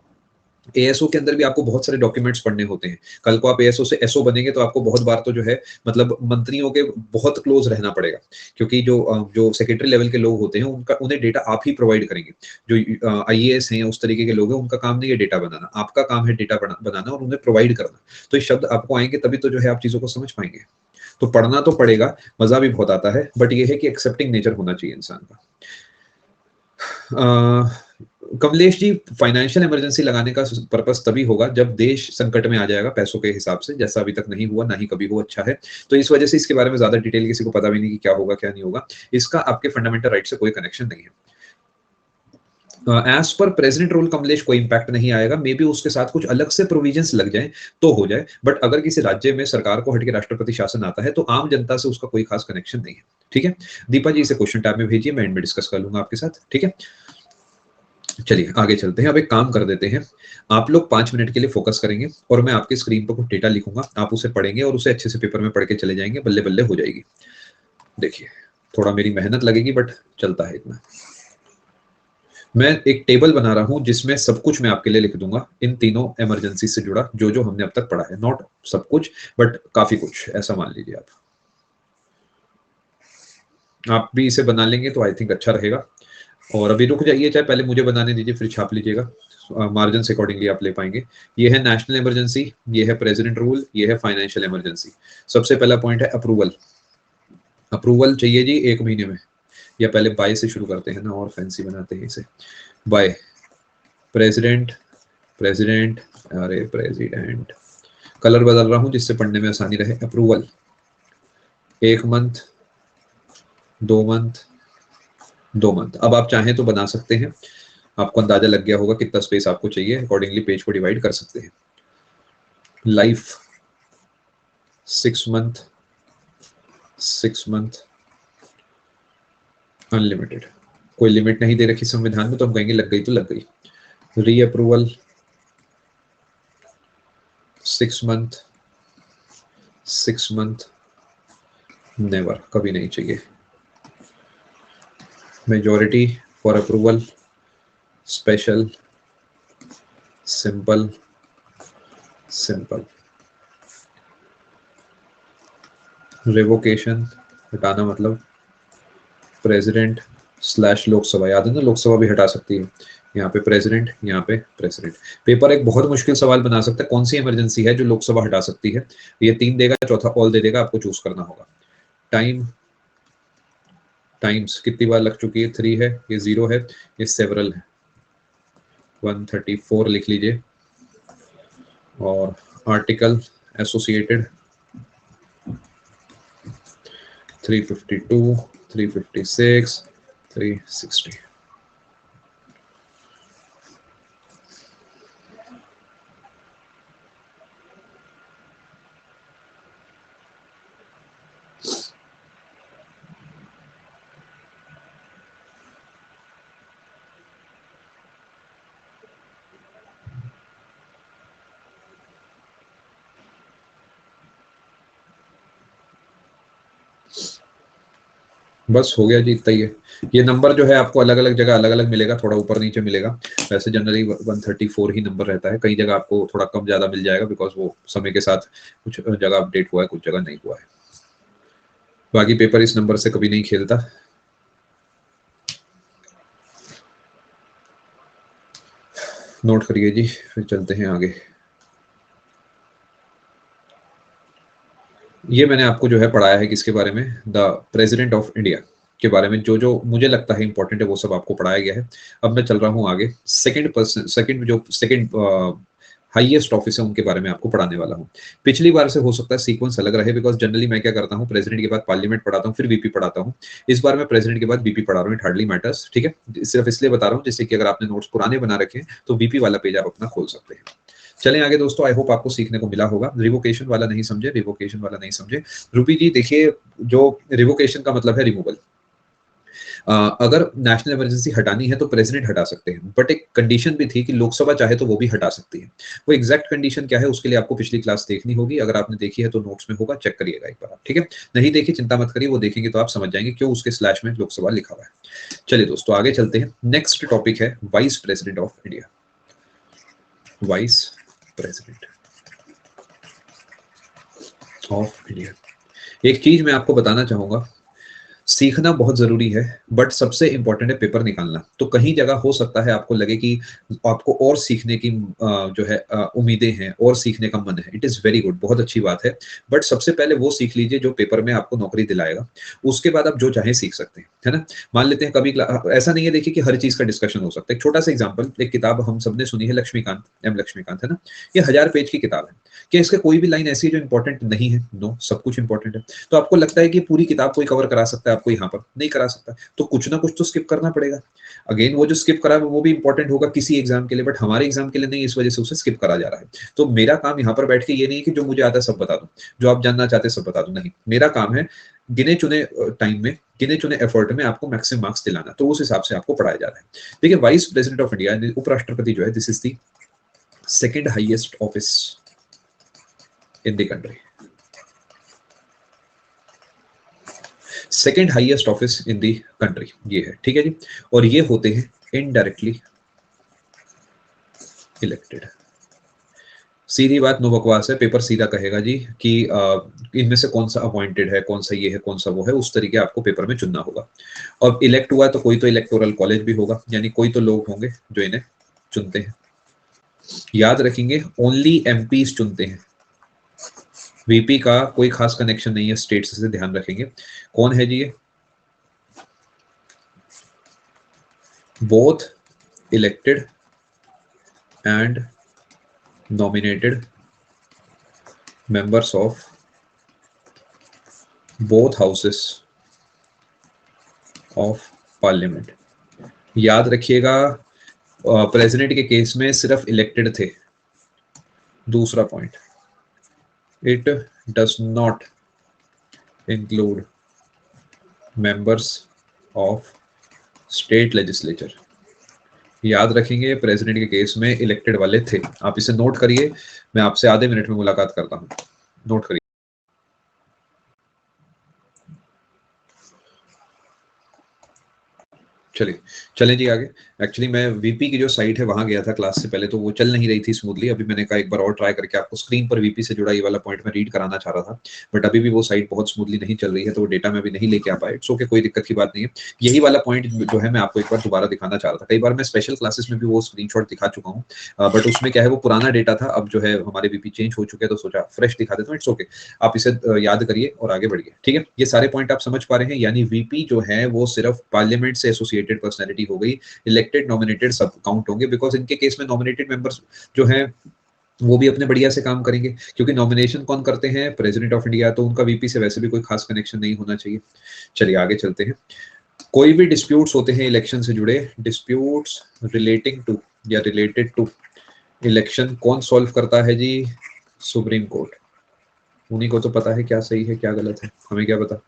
एएसओ के अंदर भी आपको बहुत सारे डॉक्यूमेंट्स पढ़ने होते हैं। कल को आप एएसओ से एसओ बनेंगे तो आपको बहुत बार तो जो है मतलब मंत्रियों के बहुत क्लोज रहना पड़ेगा, क्योंकि जो सेक्रेटरी लेवल के लोग होते हैं उनका उन्हें डेटा आप ही प्रोवाइड करेंगे। जो आईएएस हैं उस तरीके के लोग हैं, उनका काम नहीं है डेटा बनाना, आपका काम है डेटा बनाना और उन्हें प्रोवाइड करना। तो ये शब्द आपको आएंगे तभी तो जो है आप चीजों को समझ पाएंगे। तो पढ़ना तो पड़ेगा, मजा भी बहुत आता है, बट ये है कि एक्सेप्टिंग नेचर होना चाहिए इंसान का। कमलेश जी, फाइनेंशियल इमरजेंसी लगाने का पर्पस तभी होगा जब देश संकट में आ जाएगा पैसों के हिसाब से, जैसा अभी तक नहीं हुआ, ना ही कभी हुआ। अच्छा है, तो इस वजह से इसके बारे में ज्यादा डिटेल किसी को पता भी नहीं कि क्या होगा क्या नहीं होगा। इसका आपके फंडामेंटल राइट से कोई कनेक्शन नहीं है। As per president rule Kamlesh कोई इंपैक्ट नहीं आएगा। मे बी उसके साथ कुछ अलग से प्रोविजंस लग जाए तो हो जाए, बट अगर किसी राज्य में सरकार को हटके राष्ट्रपति शासन आता है तो आम जनता से उसका कोई खास कनेक्शन नहीं है, ठीक है? दीपा जी इसे क्वेश्चन टैब में भेजिए, मैं एंड में डिस्कस कर लूंगा आपके साथ, ठीक है? चलिए आगे चलते हैं। अब एक काम कर देते हैं, आप लोग 5 मिनट के लिए फोकस करेंगे और मैं आपके स्क्रीन पर कुछ डेटा लिखूंगा, आप उसे पढ़ेंगे और उसे अच्छे से पेपर में पढ़ के चले जाएंगे, बल्ले बल्ले हो जाएगी। देखिए थोड़ा मेरी मेहनत लगेगी बट चलता है इतना। मैं एक टेबल बना रहा हूं जिसमें सब कुछ मैं आपके लिए लिख दूंगा, इन तीनों इमरजेंसी से जुड़ा जो जो हमने अब तक पढ़ा है। नॉट सब कुछ बट काफी कुछ, ऐसा मान लीजिए आप। आप भी इसे बना लेंगे तो आई थिंक अच्छा रहेगा। और अभी रुक जाइए, चाहे पहले मुझे बनाने दीजिए, फिर छाप लीजिएगा, मार्जिन से अकॉर्डिंगली आप ले पाएंगे। ये है नेशनल इमरजेंसी, ये है प्रेसिडेंट रूल, ये है फाइनेंशियल इमरजेंसी। सबसे पहला पॉइंट है अप्रूवल। अप्रूवल चाहिए जी 1 महीने में, या पहले बाय से शुरू करते हैं ना, और फैंसी बनाते हैं इसे। बाय प्रेसिडेंट, प्रेसिडेंट, अरे प्रेसिडेंट, कलर बदल रहा हूं जिससे पढ़ने में आसानी रहे। Approval 1 month, 2 month, 2 month. अब आप चाहें तो बना सकते हैं, आपको अंदाजा लग गया होगा कितना स्पेस आपको चाहिए, अकॉर्डिंगली पेज को डिवाइड कर सकते हैं। लाइफ 6 मंथ, 6 मंथ, अनलिमिटेड, कोई लिमिट नहीं दे रखी संविधान में, तो हम कहेंगे लग गई तो लग गई। री अप्रूवल 6 मंथ, 6 मंथ, नेवर, कभी नहीं चाहिए। Majority for approval, special, simple, simple. Revocation हटाना मतलब प्रेसिडेंट स्लैश लोकसभा, याद है ना, लोकसभा भी हटा सकती है। यहाँ पे प्रेसिडेंट, यहाँ पे प्रेसिडेंट। पेपर एक बहुत मुश्किल सवाल बना सकता है, कौन सी इमरजेंसी है जो लोकसभा हटा सकती है। ये 3 देगा, चौथा ऑल दे देगा, आपको चूज करना होगा। टाइम, टाइम्स कितनी बार लग चुकी है, 3 है, ये 0 है, ये सेवरल है। 134 लिख लीजिए। और आर्टिकल एसोसिएटेड 352, 356, 360। बस हो गया जी, इतना ही है। ये नंबर जो है आपको अलग अलग जगह अलग अलग मिलेगा, थोड़ा ऊपर नीचे मिलेगा। वैसे जनरली 134 ही नंबर रहता है, कई जगह आपको थोड़ा कम ज्यादा मिल जाएगा, बिकॉज वो समय के साथ कुछ जगह अपडेट हुआ है, कुछ जगह नहीं हुआ है। बाकी पेपर इस नंबर से कभी नहीं खेलता। नोट करिए जी, फिर चलते हैं आगे। ये मैंने आपको जो है पढ़ाया है किसके बारे में, द प्रेसिडेंट ऑफ इंडिया के बारे में, जो जो मुझे लगता है इंपॉर्टेंट है वो सब आपको पढ़ाया गया है। अब मैं चल रहा हूँ आगे, सेकंड हाईएस्ट ऑफिस है उनके बारे में आपको पढ़ाने वाला हूँ। पिछली बार से हो सकता है सीक्वेंस अलग रहे, बिकॉज जनरली मैं क्या करता हूँ, प्रेसिडेंट के बाद पार्लियामेंट पढ़ाता हूँ, फिर वीपी पढ़ाता हूँ। इस बार मैं प्रेसिडेंट के बाद वीपी पढ़ा रहा हूँ, इट हार्डली मैटर्स, ठीक है। सिर्फ इसलिए बता रहा हूँ जिससे कि अगर आपने नोट्स पुराने बना रखे हैं तो वीपी वाला पेज आप अपना खोल सकते हैं। चलें आगे दोस्तों, आई होप आपको सीखने को मिला होगा। रिवोकेशन वाला नहीं समझे, रिवोकेशन वाला नहीं समझे। रूपी जी देखिए, जो रिवोकेशन का मतलब है रिमूवल। अगर नेशनल इमरजेंसी हटानी है तो प्रेसिडेंट हटा सकते हैं, बट एक कंडीशन भी थी कि लोकसभा चाहे तो वो भी हटा सकती है। वो एग्जैक्ट कंडीशन क्या है उसके लिए आपको पिछली क्लास देखनी होगी, अगर आपने देखी है तो नोट्स में होगा, चेक करिएगा एक बार आप, ठीक है। नहीं देखी चिंता मत करिए, वो देखेंगे तो आप समझ जाएंगे क्यों उसके स्लैश में लोकसभा लिखा हुआ है। चलिए दोस्तों आगे चलते हैं। नेक्स्ट टॉपिक है vice president of India. Vice president of India. एक चीज मैं आपको बताना चाहूंगा, सीखना बहुत जरूरी है, बट सबसे इंपॉर्टेंट है पेपर निकालना। तो कहीं जगह हो सकता है आपको लगे कि आपको और सीखने की जो है उम्मीदें हैं, और सीखने का मन है, इट इज वेरी गुड, बहुत अच्छी बात है। बट सबसे पहले वो सीख लीजिए जो पेपर में आपको नौकरी दिलाएगा, उसके बाद आप जो चाहे सीख सकते हैं, है ना। मान लेते हैं कभी ऐसा नहीं है, देखिए कि हर चीज का डिस्कशन हो सकता है। एक छोटा सा एग्जाम्पल, एक किताब हम सबने सुनी है, लक्ष्मीकांत, एम लक्ष्मीकांत, है ना। ये 1000 पेज की किताब है। क्या इसका कोई भी लाइन ऐसी है जो इंपॉर्टेंट नहीं है? नो, सब कुछ इंपॉर्टेंट है। तो आपको लगता है कि पूरी किताब कोई कवर करा सकता है, आपको यहाँ पर नहीं करा सकता, तो कुछ ना कुछ तो स्किप करना पड़ेगा। अगेन वो जो स्किप करा है वो भी इंपॉर्टेंट होगा किसी एग्जाम के लिए, बट हमारे एग्जाम के लिए नहीं, इस वजह से उसे स्किप करा जा रहा है। तो मेरा काम यहाँ पर बैठ के ये नहीं कि जो मुझे आता है सब बता दूं, जो आप जानना चाहते हैं सब बता दूं, नहीं। मेरा काम है गिने चुने टाइम में, गिने चुने एफर्ट में आपको मैक्सिमम मार्क्स दिलाना, तो उस हिसाब से आपको पढ़ाया जा रहा है। देखिए, वाइस प्रेसिडेंट ऑफ इंडिया, उपराष्ट्रपति जो है, this is the second highest office in the country. Second highest office in the country ये है, ठीक है जी। और ये होते हैं इनडायरेक्टली इलेक्टेड। सीधी बात, नो बकवास है, पेपर सीधा कहेगा जी कि इनमें से कौन सा अपॉइंटेड है, कौन सा ये है, कौन सा वो है, उस तरीके आपको पेपर में चुनना होगा। और इलेक्ट हुआ तो कोई तो इलेक्टोरल कॉलेज भी होगा, यानी कोई तो लोग होंगे जो इन्हें चुनते हैं। याद रखेंगे ओनली एमपीज चुनते हैं, वीपी का कोई खास कनेक्शन नहीं है स्टेट से, ध्यान रखेंगे। कौन है जी ये? Both elected and nominated members of both houses of parliament। याद रखिएगा प्रेसिडेंट के केस में सिर्फ इलेक्टेड थे। दूसरा point, it does not include members of state legislature. याद रखेंगे प्रेसिडेंट के केस में इलेक्टेड वाले थे। आप इसे नोट करिए, मैं आपसे आधे मिनट में मुलाकात करता हूं, नोट करिए। चलिए चलें जी आगे। एक्चुअली मैं वीपी की जो साइट है वहां गया था क्लास से पहले, तो वो चल नहीं रही थी स्मूथली। अभी मैंने कहा एक बार और ट्राई करके आपको स्क्रीन पर वीपी से जुड़ा ये वाला पॉइंट मैं रीड कराना चाह रहा था, बट अभी भी वो साइट बहुत स्मूथली नहीं चल रही है, तो वो डेटा में भी नहीं लेके आ पाए। इट्स ओके, कोई दिक्कत की बात नहीं है। यही वाला पॉइंट जो है मैं आपको एक बार दोबारा दिखाना चाह रहा था। कई बार मैं स्पेशल क्लासेस में भी वो स्क्रीनशॉट दिखा चुका हूँ, बट उसमें क्या है, वो पुराना डेटा था। अब जो है हमारे वीपी चेंज हो चुके हैं, तो सोचा फ्रेश दिखा देता हूँ। इट्स ओके, आप इसे याद करिए और आगे बढ़िए, ठीक है। ये सारे पॉइंट आप समझ पा रहे हैं, यानी वीपी जो है वो सिर्फ पार्लियामेंट से एसोसिएटेड पर्सनैलिटी हो गई, इलेक्टेड नॉमिनेटेड सब काउंट होंगे, बिकॉज इनके केस में नॉमिनेटेड मेंबर्स जो हैं वो भी अपने बढ़िया से काम करेंगे, क्योंकि नॉमिनेशन कौन करते हैं? प्रेसिडेंट ऑफ इंडिया, तो उनका वीपी से वैसे भी कोई खास कनेक्शन नहीं होना चाहिए। चलिए आगे चलते हैं। कोई भी डिस्प्यूट्स होते हैं इलेक्शन से जुड़े, डिस्प्यूट्स रिलेटिंग टू या रिलेटेड टू इलेक्शन, कौन सॉल्व करता है जी? Supreme court. उन्हीं को तो पता है क्या सही है क्या गलत है, हमें क्या पता।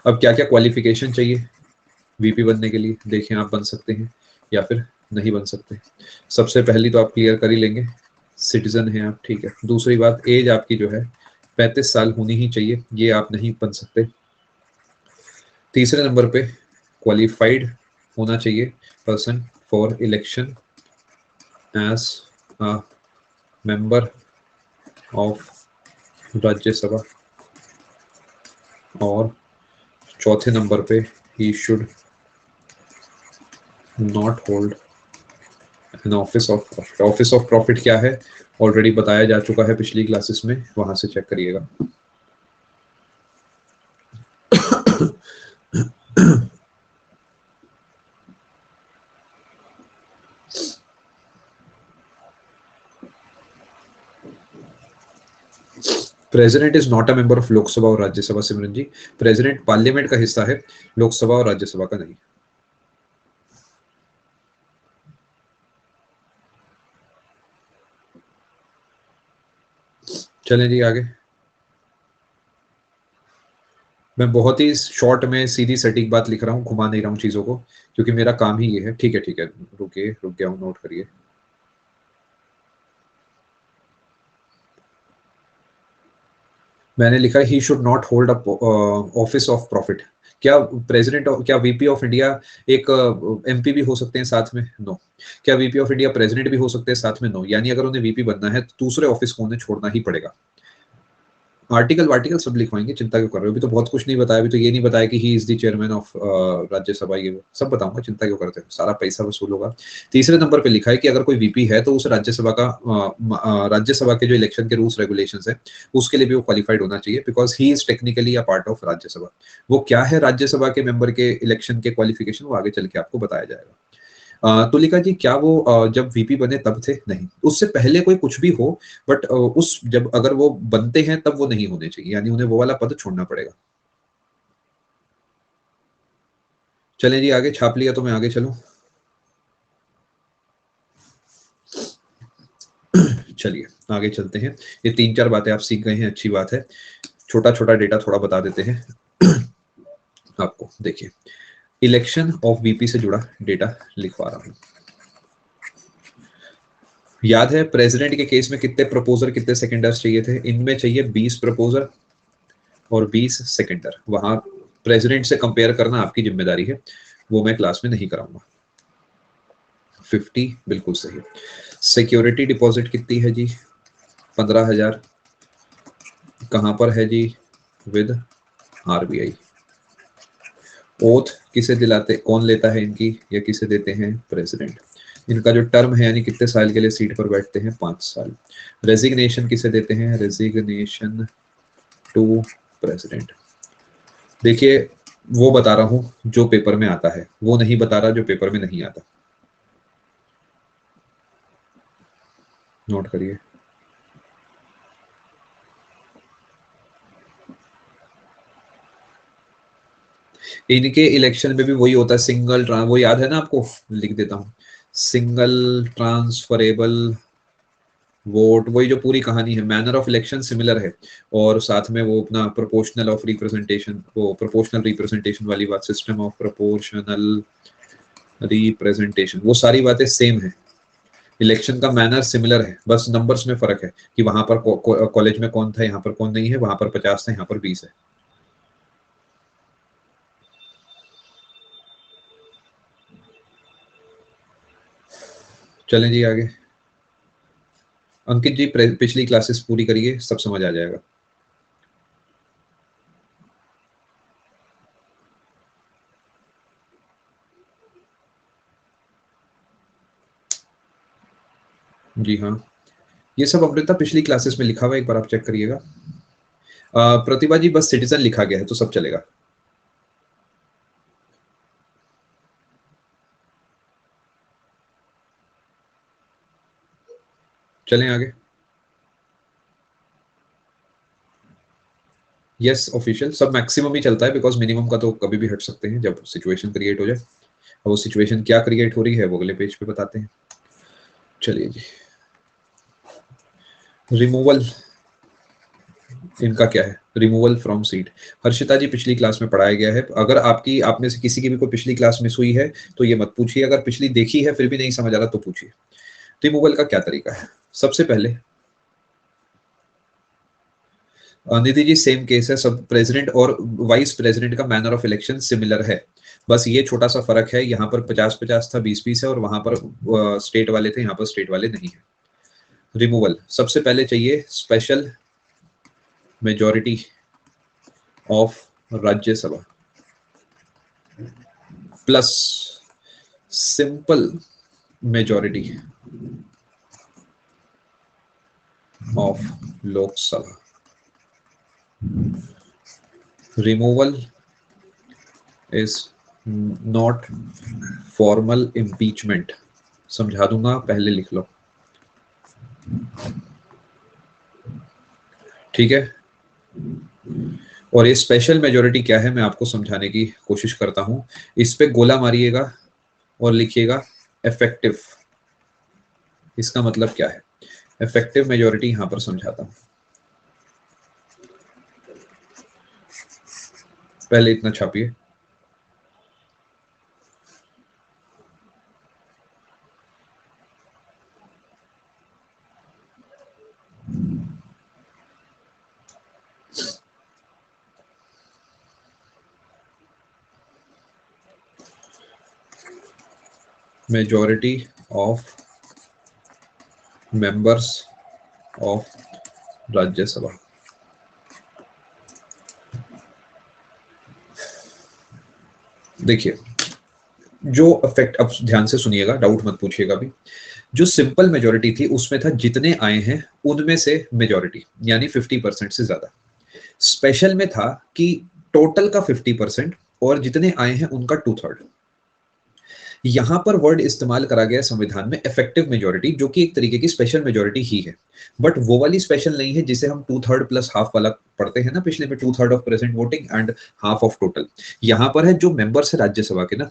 अब क्या क्या क्वालिफिकेशन चाहिए वीपी बनने के लिए? देखें, आप बन सकते हैं या फिर नहीं बन सकते। सबसे पहली तो आप क्लियर कर ही लेंगे, सिटीजन हैं आप, ठीक है। दूसरी बात, एज आपकी जो है 35 साल होनी ही चाहिए, ये आप नहीं बन सकते। तीसरे नंबर पे क्वालिफाइड होना चाहिए person for election as a member of Rajya Sabha. और चौथे नंबर पे he should not hold an office of profit. Office of profit क्या है ऑलरेडी बताया जा चुका है पिछली क्लासेस में, वहां से चेक करिएगा। President is not a member of Lok Sabha और राज्यसभा। सिमरन जी, प्रेसिडेंट पार्लियामेंट का हिस्सा है, लोकसभा और राज्यसभा का नहीं। चलें जी आगे। मैं बहुत ही शॉर्ट में सीधी सटीक बात लिख रहा हूँ, घुमा नहीं रहा हूँ चीजों को, क्योंकि मेरा काम ही ये है। ठीक है ठीक है, रुकिए, रुक गया हूँ, नोट करिए। मैंने लिखा he should not hold a office of profit. क्या प्रेसिडेंट, क्या वीपी ऑफ इंडिया एक एमपी भी हो सकते हैं साथ में? नो। क्या वीपी ऑफ इंडिया प्रेसिडेंट भी हो सकते हैं साथ में? नो। यानी अगर उन्हें वीपी बनना है तो दूसरे ऑफिस को उन्हें छोड़ना ही पड़ेगा। आर्टिकल वार्टिकल सब लिखवाएंगे, चिंता क्यों कर रहे हो? अभी तो बहुत कुछ नहीं बताया, अभी तो ये नहीं बताया कि he is the chairman of Rajya Sabha, ये वो सब बताऊंगा, चिंता क्यों करते हो, सारा पैसा वसूल होगा। तीसरे नंबर पे लिखा है कि अगर कोई वीपी है तो उस राज्यसभा का राज्यसभा के जो इलेक्शन के रूल्स रेगुलेशंस है उसके लिए भी वो क्वालिफाइड होना चाहिए, because he is technically a part of Rajya Sabha. वो क्या है राज्यसभा के मेंबर के इलेक्शन के क्वालिफिकेशन, वो आगे चल के आपको बताया जाएगा। तुलिका जी, क्या वो जब वीपी बने तब थे? नहीं, उससे पहले कोई कुछ भी हो, बट उस जब अगर वो बनते हैं तब वो नहीं होने चाहिए, यानी उन्हें वो वाला पद छोड़ना पड़ेगा। चलें जी आगे, छाप लिया तो मैं आगे चलूं। चलिए आगे चलते हैं। ये 3-4 बातें आप सीख गए हैं, अच्छी बात है। छोटा छोटा डेटा थोड़ा बता देते हैं आपको। देखिए, इलेक्शन ऑफ वीपी से जुड़ा डेटा लिखवा रहा हूं। याद है प्रेसिडेंट के केस में कितने प्रपोजर कितने सेकेंडर्स चाहिए थे? इनमें चाहिए 20 प्रपोजर और 20 सेकेंडर। वहां प्रेसिडेंट से कंपेयर करना आपकी जिम्मेदारी है, वो मैं क्लास में नहीं कराऊंगा। 50 बिल्कुल सही। सिक्योरिटी डिपॉजिट कितनी है जी? 15,000 कहां पर है जी? With RBI. ओथ किसे दिलाते, कौन लेता है इनकी, या किसे देते हैं? प्रेसिडेंट। इनका जो टर्म है यानी कितने साल के लिए सीट पर बैठते हैं? 5 साल। रेजिग्नेशन किसे देते हैं? Resignation to president. देखिए वो बता रहा हूं जो पेपर में आता है, वो नहीं बता रहा जो पेपर में नहीं आता। नोट करिए। इनके इलेक्शन में भी वही होता है, सिंगल वो याद है ना आपको? लिख देता हूं, सिंगल ट्रांसफरेबल वोट, वही जो पूरी कहानी है। मैनर ऑफ इलेक्शन सिमिलर है, और साथ में वो अपना प्रोपोर्शनल ऑफ रिप्रेजेंटेशन, वो प्रोपोर्शनल रिप्रेजेंटेशन वाली बात, सिस्टम ऑफ प्रोपोर्शनल रिप्रेजेंटेशन, वो सारी बातें सेम है। इलेक्शन का मैनर सिमिलर है, बस नंबर्स में फर्क है कि वहां पर कॉलेज में कौन था, यहाँ पर कौन नहीं है, वहां पर 50 था, यहाँ पर 20 है। चलें जी आगे। अंकित जी पिछली क्लासेस पूरी करिए, सब समझ आ जाएगा। जी हाँ, ये सब अमृता पिछली क्लासेस में लिखा हुआ है, एक बार आप चेक करिएगा। प्रतिभा जी बस सिटीजन लिखा गया है तो सब चलेगा। चलें आगे। यस ऑफिशियल सब मैक्सिमम ही चलता है, बिकॉज मिनिमम का तो कभी भी हट सकते हैं जब सिचुएशन क्रिएट हो जाए। अब वो सिचुएशन क्या क्रिएट हो रही है वो अगले पेज पे बताते हैं। चलिए जी, रिमूवल इनका क्या है? Removal from seat. Harshita ji पिछली क्लास में पढ़ाया गया है, अगर आपकी आप में से किसी की भी कोई पिछली क्लास मिस हुई है तो ये मत पूछिए, अगर पिछली देखी है फिर भी नहीं समझ आ रहा तो पूछिए। रिमूवल का क्या तरीका है? सबसे पहले निधि जी सेम केस है, सब प्रेसिडेंट और वाइस प्रेसिडेंट का मैनर ऑफ इलेक्शन सिमिलर है, बस ये छोटा सा फर्क है, यहाँ पर 50-50 था, 20-20 है, और वहां पर स्टेट वाले थे, यहाँ पर स्टेट वाले नहीं है। रिमूवल सबसे पहले चाहिए special majority of Rajya Sabha plus simple majority of Lok Sabha. Removal is not formal impeachment. समझा दूंगा, पहले लिख लो, ठीक है। और ये स्पेशल मेजॉरिटी क्या है मैं आपको समझाने की कोशिश करता हूं। इस पे गोला मारिएगा और लिखिएगा इफेक्टिव। इसका मतलब क्या है? इफेक्टिव मेजॉरिटी यहां पर समझाता हूं, पहले इतना छापिए। Majority of members of Rajya Sabha. देखिए जो इफेक्ट, अब ध्यान से सुनिएगा, डाउट मत पूछिएगा भी। जो सिंपल मेजॉरिटी थी उसमें था जितने आए हैं उनमें से मेजॉरिटी, यानी 50% से ज्यादा। स्पेशल में था कि टोटल का 50% और जितने आए हैं उनका 2/3। यहां पर वर्ड इस्तेमाल करा गया संविधान में इफेक्टिव मेजॉरिटी, जो कि एक तरीके की स्पेशल मेजॉरिटी ही है, बट वो वाली स्पेशल नहीं है जिसे हम 2/3 प्लस हाफ वाला पढ़ते हैं ना पिछले में, 2/3 of present voting and half of total. यहां पर है जो मेंबर्स है राज्यसभा के ना,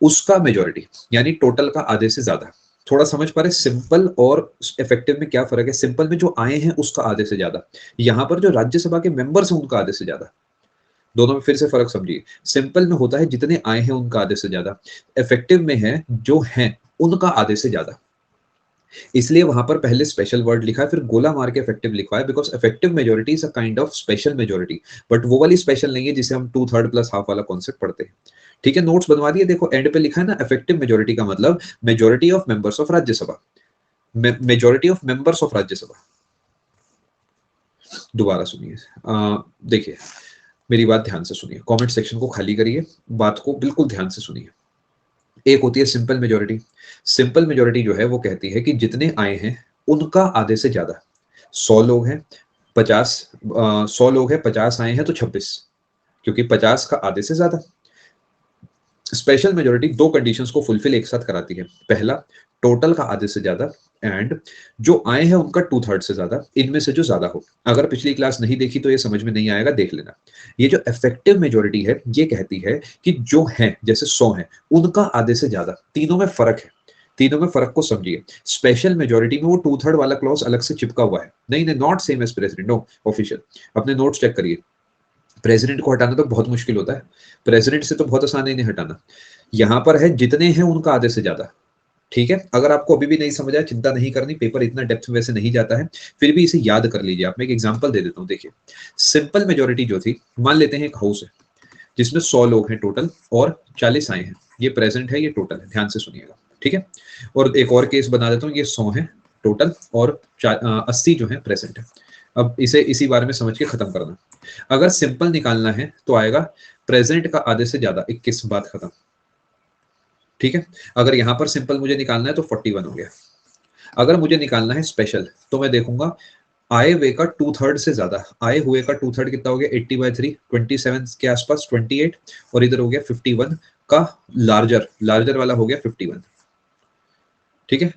उसका मेजॉरिटी, यानी टोटल का आधे से ज्यादा। थोड़ा समझ पा रहे सिंपल और इफेक्टिव में क्या फर्क है? सिंपल में जो आए हैं उसका आधे से ज्यादा, यहां पर जो राज्यसभा के मेंबर्स हैं उनका आधे से ज्यादा। दोनों में फिर से फर्क समझिए, सिंपल में होता है जितने आए हैं उनका आधे से ज्यादा, इफेक्टिव में है जो हैं उनका आधे से ज्यादा। इसलिए वहां पर पहले स्पेशल वर्ड लिखा है, फिर गोला मार के इफेक्टिव लिखा है, because effective majority is a kind of special majority, but वो वाली स्पेशल नहीं है जिसे हम 2/3 प्लस हाफ वाला कॉन्सेप्ट पढ़ते हैं। ठीक है, नोट्स बनवा दिए, देखो एंड पे लिखा है ना, इफेक्टिव मेजोरिटी का मतलब majority of members of Rajya Sabha, majority of members of Rajya Sabha. दोबारा सुनिए, देखिए मेरी बात ध्यान से सुनिए, कमेंट सेक्शन को खाली करिए, बात को बिल्कुल ध्यान से सुनिए। एक होती है सिंपल मेजॉरिटी। सिंपल मेजॉरिटी जो है वो कहती है कि जितने आए हैं उनका आधे से ज्यादा। 100 लोग हैं, 50 100 लोग हैं, 50 आए हैं तो 26, क्योंकि 50 का आधे से ज्यादा। स्पेशल मेजॉरिटी दो कंडीशंस को फुलफिल एक साथ कराती है। पहला, टोटल का आधे से ज्यादा, एंड जो आए हैं उनका 2/3 से ज्यादा, इनमें से जो ज्यादा हो। अगर पिछली क्लास नहीं देखी तो ये समझ में नहीं आएगा, देख लेना। ये जो इफेक्टिव मेजॉरिटी है ये कहती है कि जो है, जैसे 100 है, उनका आधे से ज्यादा। तीनों में फर्क है, तीनों में फर्क को समझिए। स्पेशल मेजॉरिटी में वो 2/3 वाला क्लॉज अलग से चिपका हुआ है। नहीं नहीं, not same as president, no official. अपने नोट्स चेक करिए। प्रेसिडेंट को हटाना तो बहुत मुश्किल होता है, प्रेसिडेंट से तो बहुत आसान है इन्हें हटाना। यहां पर है जितने हैं उनका आधे से ज्यादा। ठीक है, अगर आपको अभी भी नहीं समझ आया, चिंता नहीं करनी, पेपर इतना डेप्थ में वैसे नहीं जाता है, फिर भी इसे याद कर लीजिए आप। मैं एक एग्जांपल दे देता हूं, देखिए। सिंपल मेजॉरिटी जो थी, मान लेते हैं एक हाउस है जिसमें 100 लोग हैं टोटल और 40 आए हैं। ये प्रेजेंट है, ये टोटल है, ध्यान से सुनिएगा, ठीक है। और एक और केस बना देता हूँ, ये 100 है टोटल और 80 जो है प्रेजेंट है। अब इसे इसी बारे में समझ के खत्म करना। अगर सिंपल निकालना है तो आएगा प्रेजेंट का आधे से ज्यादा 21, बात खत्म। ठीक है, अगर यहां पर सिंपल मुझे निकालना है तो 41 हो गया। अगर मुझे निकालना है स्पेशल तो मैं देखूंगा आए हुए का 2/3 से ज्यादा। आए हुए का 2/3 कितना हो गया, 80/3, 27 के आसपास, 28, और इधर हो गया 51 का लार्जर, लार्जर वाला हो गया 51। ठीक है,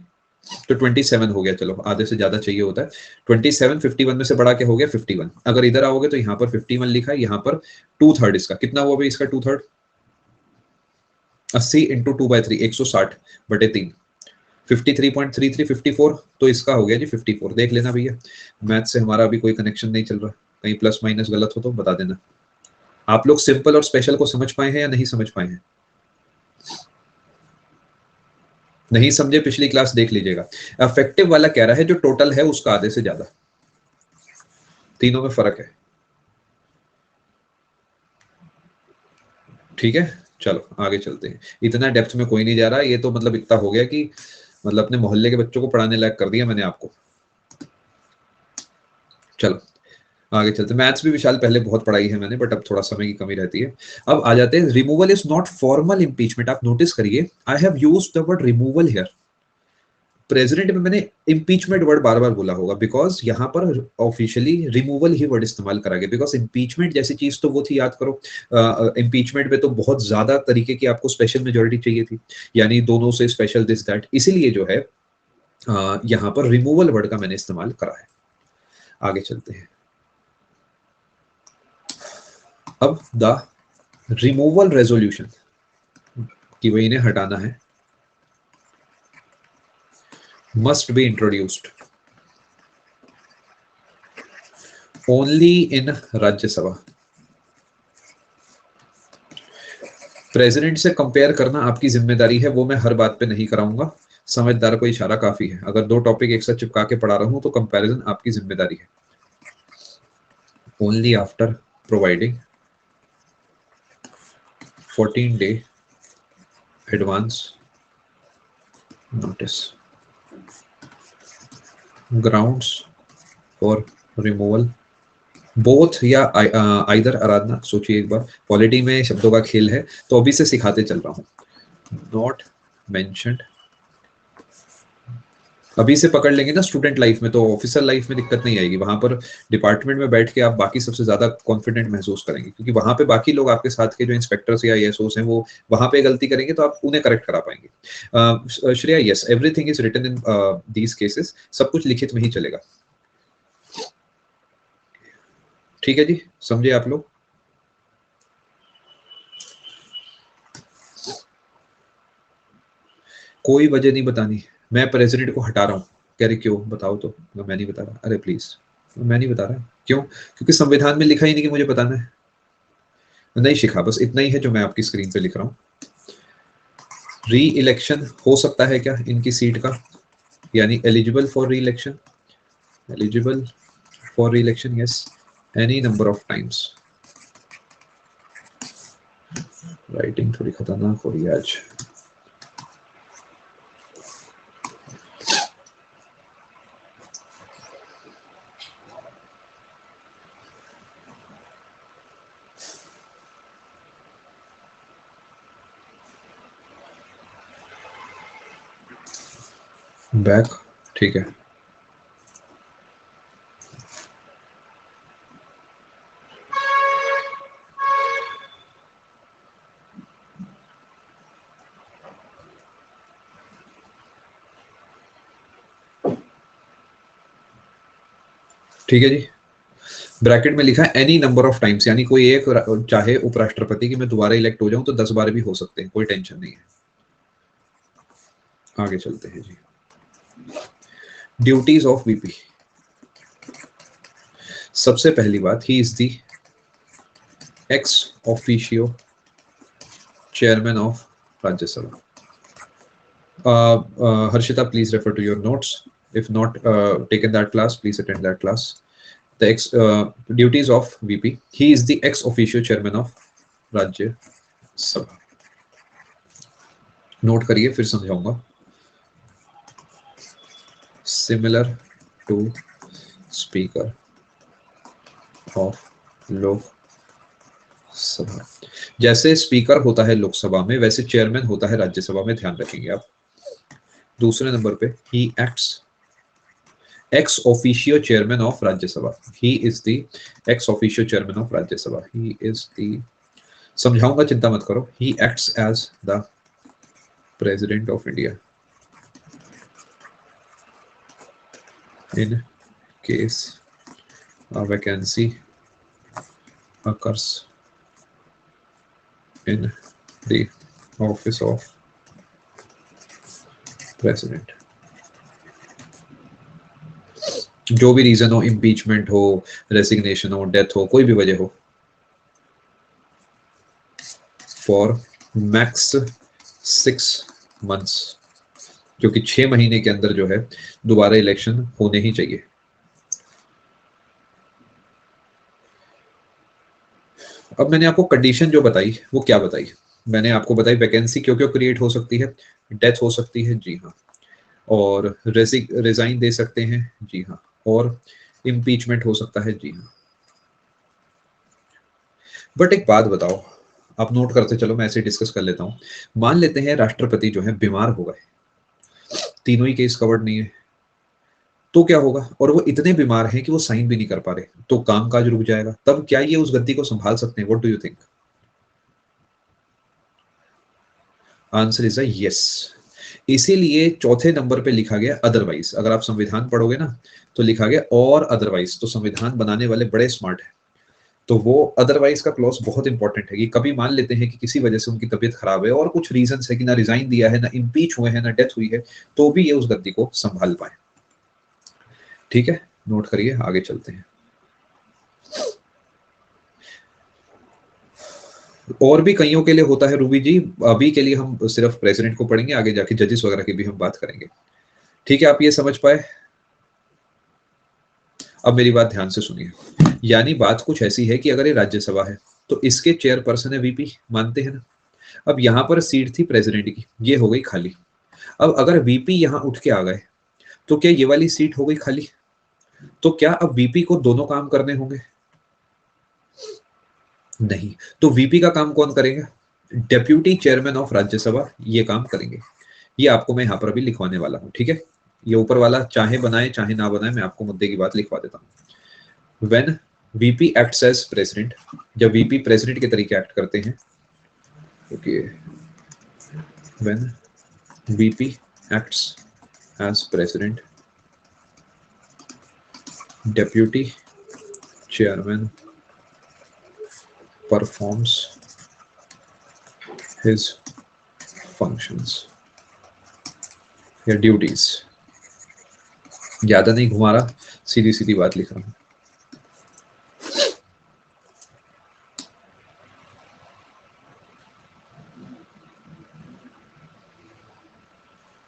तो 27 हो गया, चलो आधे से ज्यादा चाहिए होता है। 27 51 में से बढ़ा के हो गया 51। अगर इधर आओगे तो यहाँ पर 51 लिखा है, यहाँ पर 2/3 इसका कितना हुआ भाई, इसका 2/3 80 इंटू 2/3, 160/3, 53.33, 54, तो इसका हो गया जी 54। देख लेना भैया, मैथ से हमारा अभी कोई कनेक्शन नहीं चल रहा, कहीं प्लस माइनस गलत हो तो बता देना। आप लोग सिंपल और स्पेशल को समझ पाए हैं या नहीं समझ पाए हैं? नहीं समझे, पिछली क्लास देख लीजिएगा। अफेक्टिव वाला कह रहा है जो टोटल है उसका आधे से ज्यादा, तीनों में फर्क है। ठीक है, चलो आगे चलते हैं। इतना डेप्थ में कोई नहीं जा रहा, ये तो मतलब इतना हो गया कि मतलब अपने मोहल्ले के बच्चों को पढ़ाने लायक कर दिया मैंने आपको। चलो आगे चलते। मैथ्स भी विशाल पहले बहुत पढ़ाई है मैंने, बट अब थोड़ा समय की कमी रहती है। अब आ जाते हैं, removal is not formal impeachment. आप नोटिस करिए, I have used the word removal here. President में मैंने इम्पीचमेंट वर्ड बार बार बोला होगा, बिकॉज यहाँ पर ऑफिशियली रिमूवल ही वर्ड इस्तेमाल करा गया। बिकॉज इम्पीचमेंट जैसी चीज तो वो थी, याद करो, इम्पीचमेंट में तो बहुत ज्यादा तरीके की आपको स्पेशल मेजोरिटी चाहिए थी, यानी दोनों से स्पेशल दिस दैट, इसीलिए जो है यहाँ पर रिमूवल वर्ड का मैंने इस्तेमाल करा है। आगे चलते हैं। अब द रिमूवल रेजोल्यूशन कि वही इन्हें हटाना है, must be introduced only in Rajya Sabha. President से कंपेयर करना आपकी जिम्मेदारी है, वो मैं हर बात पे नहीं कराऊंगा। समझदार को इशारा काफी है। अगर दो टॉपिक एक साथ चिपका के पढ़ा रहा हूं तो कंपैरिजन आपकी जिम्मेदारी है। Only after providing 14-day advance notice, grounds for removal both या आइदर। आराधना सोचिए एक बार, पॉलिटी में शब्दों का खेल है तो अभी से सिखाते चल रहा हूं। नॉट मेंशन्ड, अभी से पकड़ लेंगे ना स्टूडेंट लाइफ में तो ऑफिसर लाइफ में दिक्कत नहीं आएगी। वहां पर डिपार्टमेंट में बैठ के आप बाकी सबसे ज्यादा कॉन्फिडेंट महसूस करेंगे, क्योंकि वहां पे बाकी लोग आपके साथ के जो इंस्पेक्टर्स या एएसओस हैं वो वहां पे गलती करेंगे तो आप उन्हें करेक्ट करा पाएंगे। Shreya, yes, everything is written in these cases, सब कुछ लिखित में ही चलेगा। ठीक है जी, समझे आप लोग? कोई वजह नहीं बतानी, मैं प्रेसिडेंट को हटा रहा हूँ। कह रहे क्यों, बताओ तो। मैं नहीं बता रहा, अरे प्लीज, मैं नहीं बता रहा। क्यों? क्योंकि संविधान में लिखा ही नहीं कि मुझे बताना है। नहीं शिखा, बस इतना ही है जो मैं आपकी स्क्रीन पे लिख रहा हूँ। री इलेक्शन हो सकता है क्या इनकी सीट का, यानी एलिजिबल फॉर री इलेक्शन, एलिजिबल फॉर री election, yes, any number of times. Writing थोड़ी खतरनाक हो रही है आज। बैक, ठीक है। ठीक है जी, ब्रैकेट में लिखा है एनी नंबर ऑफ टाइम्स, यानी कोई एक चाहे उपराष्ट्रपति की मैं दोबारा इलेक्ट हो जाऊं तो 10 बार भी हो सकते हैं, कोई टेंशन नहीं है। आगे चलते हैं जी। Duties of VP. सबसे पहली बात, he is the ex officio chairman of Rajya Sabha. Harshita, please refer to your notes. If not taken that class, please attend that class. The duties of VP. He is the ex officio chairman of Rajya Sabha. Note करिए, फिर समझाऊंगा। Similar to Speaker of लोक सभा। जैसे speaker होता है लोकसभा में, वैसे चेयरमैन होता है राज्यसभा में, ध्यान रखेंगे आप। दूसरे नंबर पे, he acts ex officio chairman of Rajya Sabha. He is the ex officio chairman of Rajya Sabha. He is the, समझाऊंगा, चिंता मत करो। He acts as the president of India in case a vacancy occurs in the office of president. जो भी reason हो, impeachment हो, resignation हो, death हो, कोई भी वजह हो, फॉर मैक्स 6 months, क्योंकि 6 महीने के अंदर जो है दोबारा इलेक्शन होने ही चाहिए। अब मैंने आपको कंडीशन जो बताई वो क्या बताई, मैंने आपको बताई वैकेंसी क्यों क्यों क्रिएट हो सकती है, डेथ हो सकती है, जी हाँ, और रिजाइन दे सकते हैं, जी हाँ, और इम्पीचमेंट हो सकता है, जी हाँ। बट एक बात बताओ, आप नोट करते चलो, मैं ऐसे डिस्कस कर लेता हूँ। मान लेते हैं राष्ट्रपति जो है बीमार हो गए, तीनों ही केस कवर्ड नहीं है, तो क्या होगा? और वो इतने बीमार हैं कि वो साइन भी नहीं कर पा रहे, तो कामकाज रुक जाएगा। तब क्या ये उस गद्दी को संभाल सकते हैं? What do you think? Answer is a yes. इसीलिए चौथे नंबर पे लिखा गया अदरवाइज। अगर आप संविधान पढ़ोगे ना तो लिखा गया और अदरवाइज, तो संविधान बनाने वाले बड़े स्मार्ट हैं। तो वो अदरवाइज का क्लॉज बहुत इंपॉर्टेंट है कि कभी मान लेते हैं कि किसी वजह से उनकी तबीयत खराब है और कुछ रीजन है कि ना रिजाइन दिया है, ना इम्पीच हुए हैं, ना डेथ हुई है, तो भी ये उस गद्दी को संभाल पाए। ठीक है, नोट करिए, आगे चलते हैं। और भी कईयों के लिए होता है रूबी जी, अभी के लिए हम सिर्फ प्रेसिडेंट को पढ़ेंगे, आगे जाके जजेस वगैरह की भी हम बात करेंगे। ठीक है, आप ये समझ पाए? अब मेरी बात ध्यान से सुनिए। यानी बात कुछ ऐसी है कि अगर ये राज्यसभा है तो इसके चेयरपर्सन है वीपी, मानते हैं ना? अब यहाँ पर सीट थी प्रेसिडेंट की, ये हो गई खाली। अब अगर वीपी यहाँ उठ के आ गए तो क्या ये वाली सीट हो गई खाली? तो क्या अब वीपी को दोनों काम करने होंगे? नहीं। तो वीपी का काम कौन करेगा? डेप्यूटी चेयरमैन ऑफ राज्यसभा ये काम करेंगे। ये आपको मैं यहाँ पर अभी लिखवाने वाला हूँ, ठीक है? ये ऊपर वाला चाहे बनाए चाहे ना बनाए, मैं आपको मुद्दे की बात लिखवा देता हूँ। When VP acts as president, जब वीपी प्रेसिडेंट के तरीके एक्ट करते हैं, okay, when VP acts as president, deputy chairman performs his functions या ड्यूटीज। ज्यादा नहीं घुमा रहा, सीधी सीधी बात लिख रहा हूं।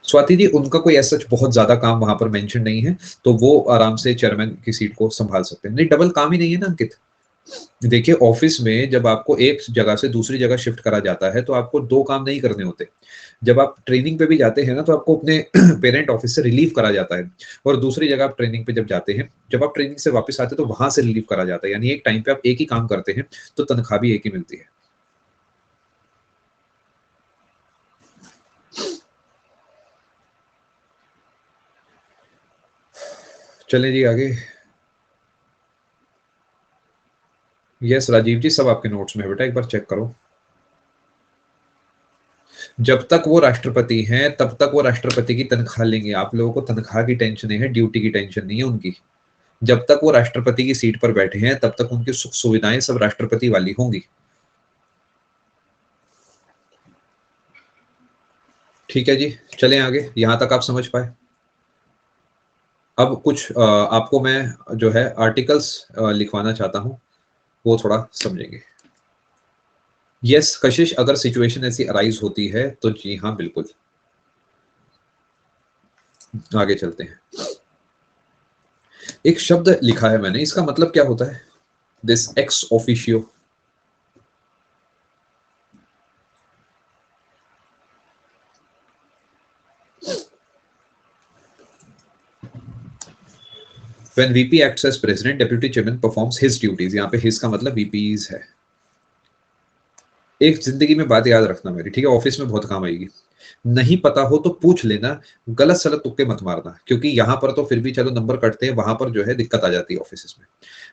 स्वाति जी, उनका कोई ऐसा बहुत ज्यादा काम वहां पर मेंशन नहीं है, तो वो आराम से चेयरमैन की सीट को संभाल सकते हैं। नहीं, डबल काम ही नहीं है ना अंकित। देखिए, ऑफिस में जब आपको एक जगह से दूसरी जगह शिफ्ट करा जाता है तो आपको 2 काम नहीं करने होते। जब आप ट्रेनिंग पे भी जाते हैं ना तो आपको अपने पेरेंट ऑफिस से रिलीव करा जाता है, और दूसरी जगह आप ट्रेनिंग पे जब जाते हैं, जब आप ट्रेनिंग से वापस आते हैं तो वहां से रिलीव करा जाता है। यानी एक टाइम पे आप एक ही काम करते हैं तो तनख्वाह भी एक ही मिलती है। चलें जी आगे। यस राजीव जी, सब आपके नोट्स में है बेटा, एक बार चेक करो। जब तक वो राष्ट्रपति हैं तब तक वो राष्ट्रपति की तनख्वाह लेंगे। आप लोगों को तनख्वाह की टेंशन है, ड्यूटी की टेंशन नहीं है उनकी। जब तक वो राष्ट्रपति की सीट पर बैठे हैं तब तक उनकी सुख सुविधाएं सब राष्ट्रपति वाली होंगी। ठीक है जी, चलें आगे। यहां तक आप समझ पाए? अब कुछ आपको मैं जो है आर्टिकल्स लिखवाना चाहता हूं, वो थोड़ा समझेंगे। यस कशिश, अगर सिचुएशन ऐसी अराइज होती है तो जी हाँ बिल्कुल। आगे चलते हैं। एक शब्द लिखा है मैंने, इसका मतलब क्या होता है? This ex officio. When VP acts as president, deputy chairman performs his duties. यहाँ पे his का मतलब VPs है। एक जिंदगी में बात याद रखना मेरी, ठीक है, ऑफिस में बहुत काम आएगी। नहीं पता हो तो पूछ लेना, गलत सलत तुक्के मत मारना, क्योंकि यहाँ पर तो फिर भी चलो नंबर कटते हैं, वहां पर जो है दिक्कत आ जाती है ऑफिस में।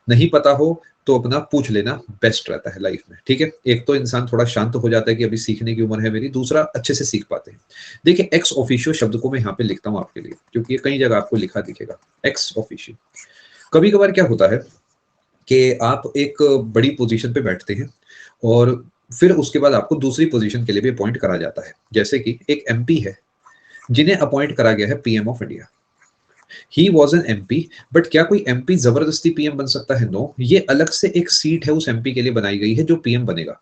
नहीं पता हो तो अपना पूछ लेना, बेस्ट रहता है लाइफ में, ठीक है। एक तो इंसान थोड़ा शांत हो जाता है कि अभी सीखने की उम्र है मेरी, दूसरा अच्छे से सीख पाते हैं। देखिए एक्स ऑफिशियो शब्द को मैं यहाँ पे लिखता हूँ आपके लिए, क्योंकि ये कई जगह आपको लिखा दिखेगा, एक्स ऑफिशियो। कभी कभार क्या होता है कि आप एक बड़ी पोजीशन पे बैठते हैं और फिर उसके बाद आपको दूसरी पोजीशन के लिए भी अपॉइंट करा जाता है। जैसे कि एक एमपी है जिन्हें अपॉइंट करा गया है PM of India. He was an MP, but क्या कोई एमपी जबरदस्ती पीएम बन सकता है? नो, ये अलग से एक सीट है उस एमपी के लिए बनाई गई है जो पीएम बनेगा।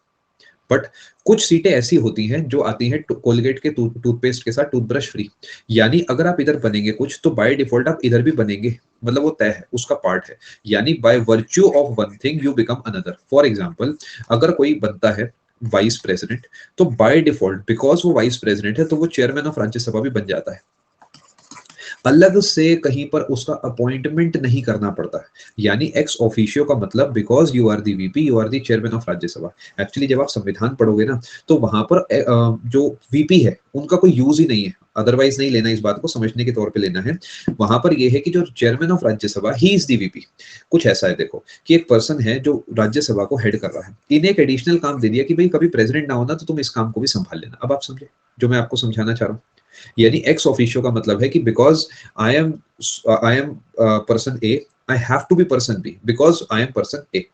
बट कुछ सीटें ऐसी होती हैं जो आती हैं कोलगेट के टूथपेस्ट के साथ टूथब्रश फ्री। यानी अगर आप इधर बनेंगे कुछ तो बाय डिफॉल्ट आप इधर भी बनेंगे, मतलब वो तय है, उसका पार्ट है। यानी by virtue of one thing you become another. For example, अगर कोई बनता है वाइस प्रेसिडेंट, तो बाय डिफॉल्ट बिकॉज वो वाइस प्रेसिडेंट है तो वो चेयरमैन ऑफ राज्यसभा भी बन जाता है। अलग से कहीं पर उसका अपॉइंटमेंट नहीं करना पड़ता है। यानी एक्स ऑफिशियो का मतलब because you are the VP, you are the chairman of Rajya Sabha. Actually जब आप संविधान पढ़ोगे ना तो वहां पर जो वीपी है उनका कोई यूज ही नहीं है, अदरवाइज नहीं लेना, इस बात को समझने के तौर पे लेना है। वहां पर यह है कि जो chairman of Rajya Sabha he is the VP. कुछ ऐसा है देखो कि एक पर्सन है जो राज्यसभा को हेड कर रहा है, इन्हें एक एडिशनल काम दे दिया कि भाई कभी प्रेसिडेंट ना होना तो तुम इस काम को भी संभाल लेना। अब आप समझे जो मैं आपको समझाना चाह रहा हूँ? यानी एक्स ऑफिशियो का मतलब है कि because I am person A, I have to be person B because I am person A.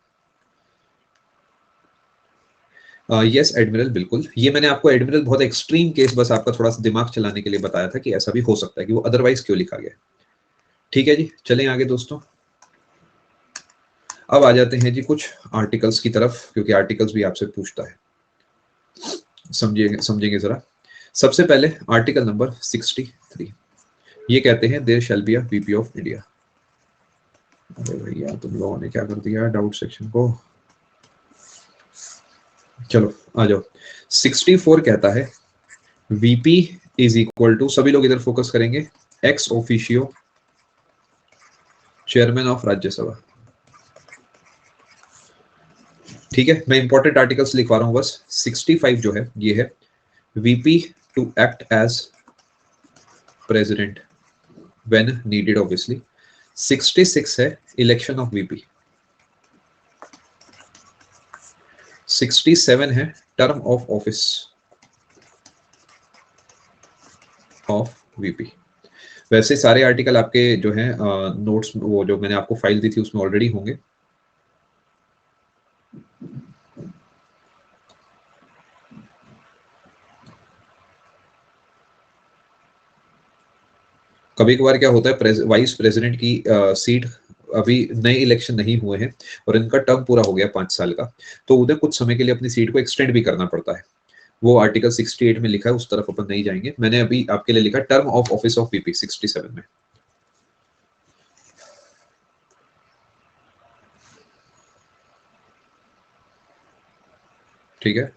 Yes admiral, बिल्कुल। ये मैंने आपको एडमिरल बहुत एक्सट्रीम केस बस आपका थोड़ा सा दिमाग चलाने के लिए बताया था कि ऐसा भी हो सकता है कि वो अदरवाइज क्यों लिखा गया। ठीक है जी, चलें आगे दोस्तों। अब आ जाते हैं जी कुछ आर्टिकल्स की तरफ, क्योंकि आर्टिकल्स भी आपसे पूछता है, समझिएगा, समझेंगे जरा। सबसे पहले आर्टिकल नंबर 63, ये कहते हैं there shall be a VP of India. अरे भैया तुम लोगों ने क्या कर दिया डाउट सेक्शन को। चलो आ जाओ। 64 कहता है वीपी इज इक्वल टू, सभी लोग इधर फोकस करेंगे, ex officio chairman of Rajya Sabha. ठीक है, मैं इंपॉर्टेंट आर्टिकल्स लिखवा रहा हूं बस। 65 जो है ये है VP to act as president when needed obviously. 66 है इलेक्शन ऑफ वीपी। 67 है term of office of VP. वैसे सारे आर्टिकल आपके जो हैं नोट्स, वो जो मैंने आपको फाइल दी थी उसमें ऑलरेडी होंगे। कभी कभार क्या होता है वाइस प्रेसिडेंट की सीट, अभी नए इलेक्शन नहीं हुए हैं और इनका टर्म पूरा हो गया 5 साल का, तो उन्हें कुछ समय के लिए अपनी सीट को एक्सटेंड भी करना पड़ता है। वो आर्टिकल 68 में लिखा है, उस तरफ अपन नहीं जाएंगे। मैंने अभी आपके लिए लिखा term of office of VP 67 में। ठीक है,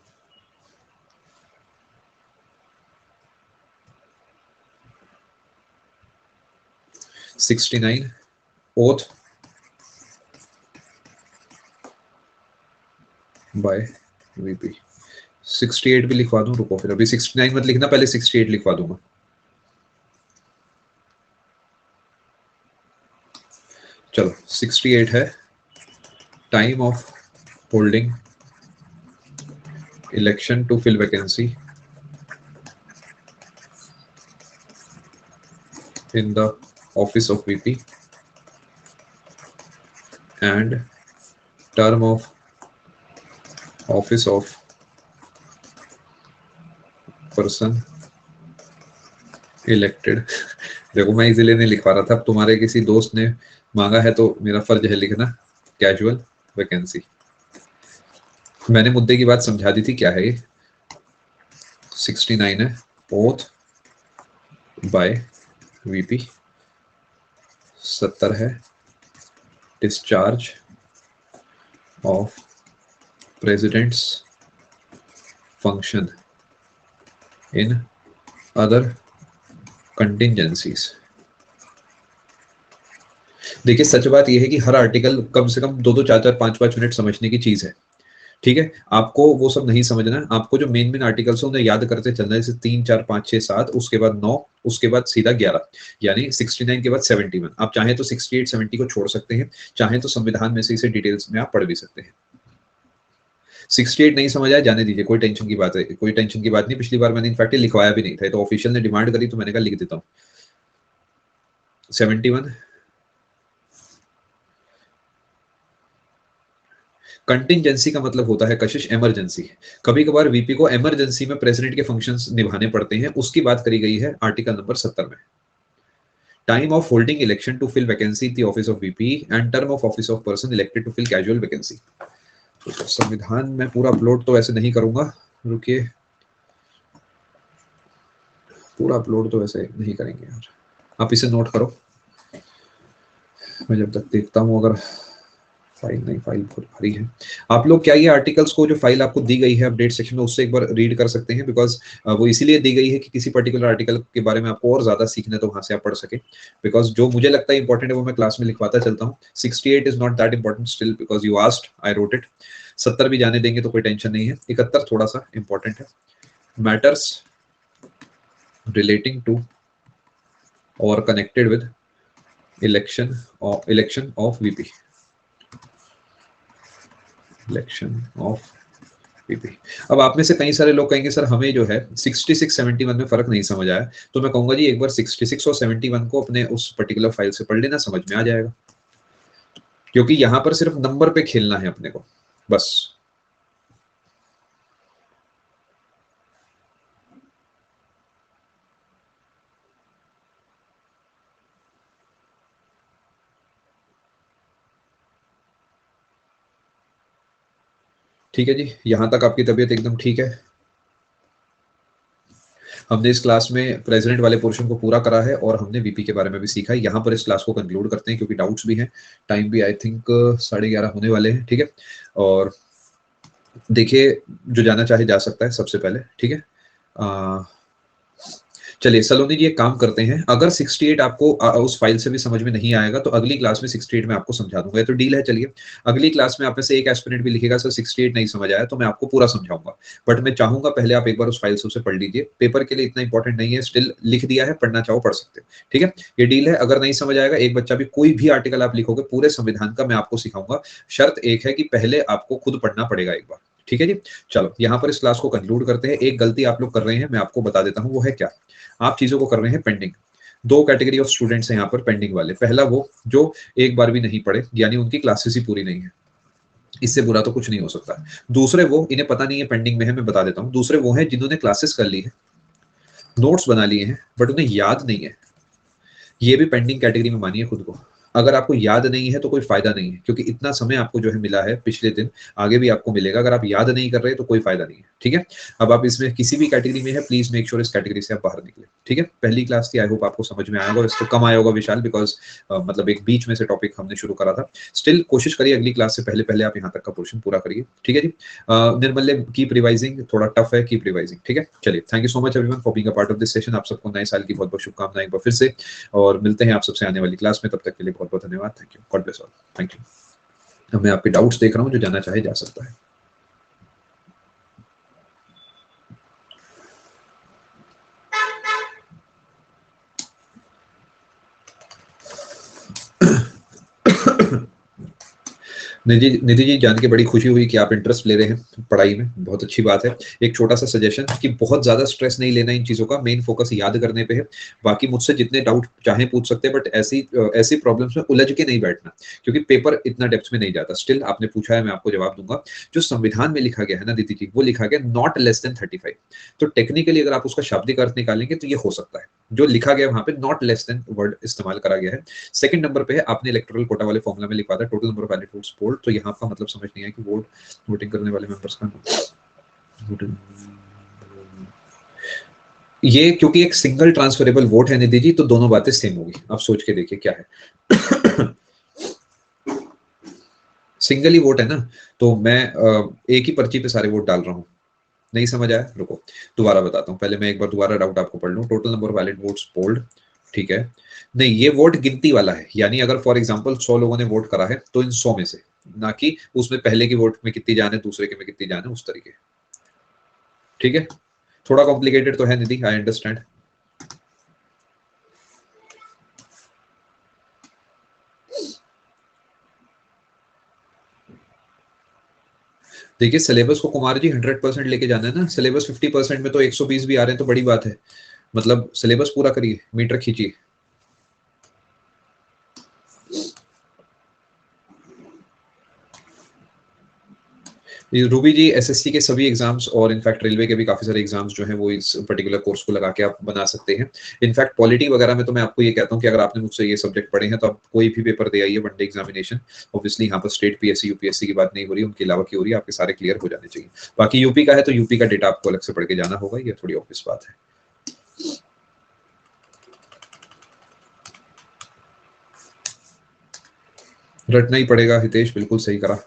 sixty nine oath by VP. 68 भी लिखवा दूं, रुको, फिर अभी 69 मत लिखना, पहले 68 लिखवा दूंगा। चलो 68 है time of holding election to fill vacancy in the office of VP and term of office of person elected. देखो मैं इसीलिए नहीं लिख पा रहा था, अब तुम्हारे किसी दोस्त ने मांगा है तो मेरा फर्ज है लिखना कैजुअल वैकेंसी। मैंने मुद्दे की बात समझा दी थी, क्या है ये 69 है ओथ बाय वीपी, 70 है discharge of president's function in other contingencies. देखिए सच बात यह है कि हर आर्टिकल कम से कम 2-2, 4-4, 5-5 मिनट समझने की चीज है, ठीक है। आपको वो सब नहीं समझना है, आपको जो मेन मेन आर्टिकल्स है उन्हें याद करते चलना है, जैसे 3, 4, 5, 6, 7, उसके बाद 9, उसके बाद सीधा 11, यानी 69 के बाद 71। आप चाहें तो 68, 70 को छोड़ सकते हैं, चाहें तो संविधान में से इसे डिटेल्स में आप पढ़ भी सकते हैं। 68 नहीं समझ आया जाने दीजिए, कोई टेंशन की बात है, कोई टेंशन की बात नहीं। पिछली बार मैंने इनफैक्ट लिखवाया भी नहीं था, तो ऑफिशियल ने डिमांड करी तो मैंने कहा लिख देता हूँ। 71 कंटिंजेंसी का मतलब होता है कशिश इमरजेंसी। कभी कभार वीपी को इमरजेंसी में प्रेसिडेंट के फंक्शंस निभाने पड़ते हैं, उसकी बात करी गई है आर्टिकल नंबर 70 में। Time of holding election to fill vacancy in the office of VP and term of office of person elected to fill casual vacancy. तो संविधान में पूरा अपलोड तो ऐसे नहीं करूंगा, रुकिए, पूरा अपलोड तो ऐसे नहीं करेंगे यार, आप इसे नोट करो। मैं जब तक देखता हूं, अगर फाइल नहीं, फाइल खुद भरी है। आप लोग क्या ये आर्टिकल्स को जो फाइल आपको दी गई है अपडेट सेक्शन में उससे एक बार रीड कर सकते हैं, बिकॉज वो इसीलिए दी गई है कि किसी पर्टिकुलर आर्टिकल के बारे में आपको और ज्यादा सीखना है तो वहां से आप पढ़ सके। बिकॉज जो मुझे लगता है इंपॉर्टेंट है वो मैं क्लास में लिखवाता चलता हूँ। 68 is not that important still because you asked, I wrote it. 70 भी जाने देंगे तो कोई टेंशन नहीं है। 71 थोड़ा सा इंपॉर्टेंट है। मैटर्स रिलेटिंग टू और connected with election of VP, election of VP. अब आप में से कई सारे लोग कहेंगे सर हमें जो है 66, 71 में फर्क नहीं समझ आया, तो मैं कहूंगा जी एक बार 66 और 71 को अपने उस पर्टिकुलर फाइल से पढ़ लेना, समझ में आ जाएगा। क्योंकि यहां पर सिर्फ नंबर पे खेलना है अपने को, बस। ठीक है जी, यहां तक आपकी तबीयत एकदम ठीक है। हमने इस क्लास में प्रेसिडेंट वाले पोर्शन को पूरा करा है और हमने वीपी के बारे में भी सीखा है। यहाँ पर इस क्लास को कंक्लूड करते हैं क्योंकि डाउट्स भी हैं, टाइम भी आई थिंक 11:30 होने वाले हैं, ठीक है। और देखिए जो जाना चाहे जा सकता है सबसे पहले, ठीक है। चलिए सलोनी जी एक काम करते हैं, अगर 68 आपको उस फाइल से भी समझ में नहीं आएगा तो अगली क्लास में 68 में आपको समझा दूंगा, ये तो डील है। चलिए अगली क्लास में आप में से एक एस्पिरेंट भी लिखेगा सर 68 नहीं समझ आया, तो मैं आपको पूरा समझाऊंगा। बट मैं चाहूंगा पहले आप एक बार उस फाइल से उसे पढ़ लीजिए, पेपर के लिए इतना इंपॉर्टेंट नहीं है, स्टिल लिख दिया है, पढ़ना चाहो पढ़ सकते हैं, ठीक है। ये डील है, अगर नहीं समझ आएगा एक बच्चा भी कोई भी आर्टिकल आप लिखोगे पूरे संविधान का मैं आपको सिखाऊंगा। शर्त एक है कि पहले आपको खुद पढ़ना पड़ेगा एक बार, ठीक है जी। चलो यहाँ पर इस क्लास को कंक्लूड करते हैं। एक गलती आप लोग कर रहे हैं, मैं आपको बता देता हूँ वो है क्या। आप चीजों को कर रहे हैं पेंडिंग। दो कैटेगरी ऑफ स्टूडेंट्स हैं यहाँ पर पेंडिंग वाले। पहला वो जो एक बार भी नहीं पढ़े, यानी उनकी क्लासेस ही पूरी नहीं है, इससे बुरा तो कुछ नहीं हो सकता। दूसरे वो, इन्हें पता नहीं है पेंडिंग में है, मैं बता देता हूँ। दूसरे वो हैं जिन्होंने क्लासेस कर ली है, नोट्स बना लिए हैं, बट उन्हें याद नहीं है। ये भी पेंडिंग कैटेगरी में मानिए खुद को। अगर आपको याद नहीं है तो कोई फायदा नहीं है, क्योंकि इतना समय आपको जो है मिला है पिछले दिन, आगे भी आपको मिलेगा। अगर आप याद नहीं कर रहे तो कोई फायदा नहीं है, ठीक है। अब आप इसमें किसी भी कैटेगरी में है, प्लीज मेक श्योर इस कैटेगरी से आप बाहर निकले, ठीक है। पहली क्लास की आई होप आपको समझ में आया होगा, इससे कम आया होगा विशाल, बिकॉज मतलब एक बीच में से टॉपिक हमने शुरू करा था। स्टिल कोशिश करिए अगली क्लास से पहले पहले आप यहाँ तक का पोर्शन पूरा करिए, ठीक है जी। निर्मल्य कीप रिवाइजिंग, थोड़ा टफ है, कीप रिवाइजिंग, ठीक है। चलिए thank you so much everyone for being a part of this session. आप सबको नए साल की बहुत बहुत शुभकामनाएं एक बार फिर से, और मिलते हैं आप सबसे आने वाली क्लास में। तब तक के लिए बहुत बहुत धन्यवाद। Thank you, God bless all, thank you. मैं आपके डाउट्स देख रहा हूँ, जो जाना चाहे जा सकता है। निधि जी जान के बड़ी खुशी हुई कि आप इंटरेस्ट ले रहे हैं पढ़ाई में, बहुत अच्छी बात है। एक छोटा सा सजेशन कि बहुत ज्यादा स्ट्रेस नहीं लेना इन चीजों का, मेन फोकस याद करने पे है। बाकी मुझसे जितने डाउट चाहे पूछ सकते हैं, बट ऐसी प्रॉब्लम्स में उलझ के नहीं बैठना, क्योंकि पेपर इतना डेप्थ में नहीं जाता। स्टिल आपने पूछा है, मैं आपको जवाब दूंगा। जो संविधान में लिखा गया है ना दीदी जी, वो लिखा गया नॉट लेस देन 35। तो टेक्निकली अगर आप उसका शाब्दिक अर्थ निकालेंगे तो ये हो सकता है, जो लिखा गया वहां पे नॉट लेस देन वर्ड इस्तेमाल करा गया है। सेकंड नंबर पे है, आपने इलेक्टोरल कोटा वाले फॉर्मूला में लिखा था total number of valid votes polled, तो यहाँ आपका मतलब समझ नहीं आया कि वोटिंग करने वाले मेंबर्स का voting- ये क्योंकि एक सिंगल ट्रांसफरेबल वोट है निधि जी, तो दोनों बातें सेम होगी। आप सोच के देखिए क्या है। सिंगल ही वोट है ना, तो मैं एक ही पर्ची पे सारे वोट डाल रहा हूँ। नहीं समझ आया, रुको दोबारा बताता हूँ। पहले मैं एक बार दोबारा डाउट आपको पढ़ लूँ। Total number of valid votes polled, ठीक है। नहीं, ये वोट गिनती वाला है, यानी अगर फॉर एग्जांपल 100 लोगों ने वोट करा है तो इन 100 में से, ना कि उसमें पहले की वोट में कितनी जान है, दूसरे के में कितनी जान है, उस तरीके। ठीक है, थोड़ा कॉम्प्लिकेटेड तो है निधि, आई अंडरस्टैंड। देखिए सिलेबस को कुमार जी 100% लेके जाना है ना। सिलेबस 50% में तो 120 भी आ रहे हैं तो बड़ी बात है। मतलब सिलेबस पूरा करिए, मीटर खींचिए। रूबी जी, एसएससी के सभी एग्जाम्स और इनफैक्ट रेलवे के भी काफी सारे एग्जाम्स जो हैं वो इस पर्टिकुलर कोर्स को लगा के आप बना सकते हैं। इनफैक्ट पॉलिटी वगैरह में तो मैं आपको ये कहता हूँ कि अगर आपने मुझसे ये सब्जेक्ट पढ़े हैं तो आप कोई भी पेपर दे आइए, वनडे एग्जामिनेशन। ऑब्वियसली यहाँ पर स्टेट पीएससी यूपीएससी की बात नहीं हो रही, उनके अलावा की हो रही है, आपके सारे क्लियर हो जाने चाहिए। बाकी यूपी का है तो यूपी का डेटा आपको अलग से पढ़ के जाना होगा, ये थोड़ी ऑब्वियस बात है। रटना ही पड़ेगा हितेश, बिल्कुल सही करा।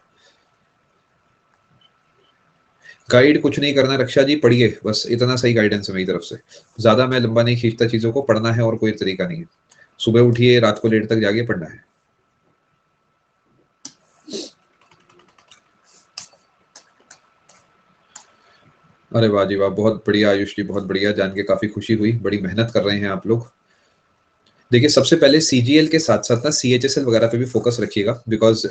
गाइड कुछ नहीं करना रक्षा जी, पढ़िए बस, इतना सही गाइडेंस है मेरी तरफ से। ज्यादा मैं लंबा नहीं खींचता चीजों को, पढ़ना है और कोई तरीका नहीं है। सुबह उठिए, रात को लेट तक जागिए, पढ़ना है। अरे वाह जी वाह, बहुत बढ़िया आयुष जी, बहुत बढ़िया, जान के काफी खुशी हुई। बड़ी मेहनत कर रहे हैं आप लोग। देखिए सबसे पहले सीजीएल के साथ साथ ना सीएचएसएल वगैरह पे भी फोकस रखिएगा, बिकॉज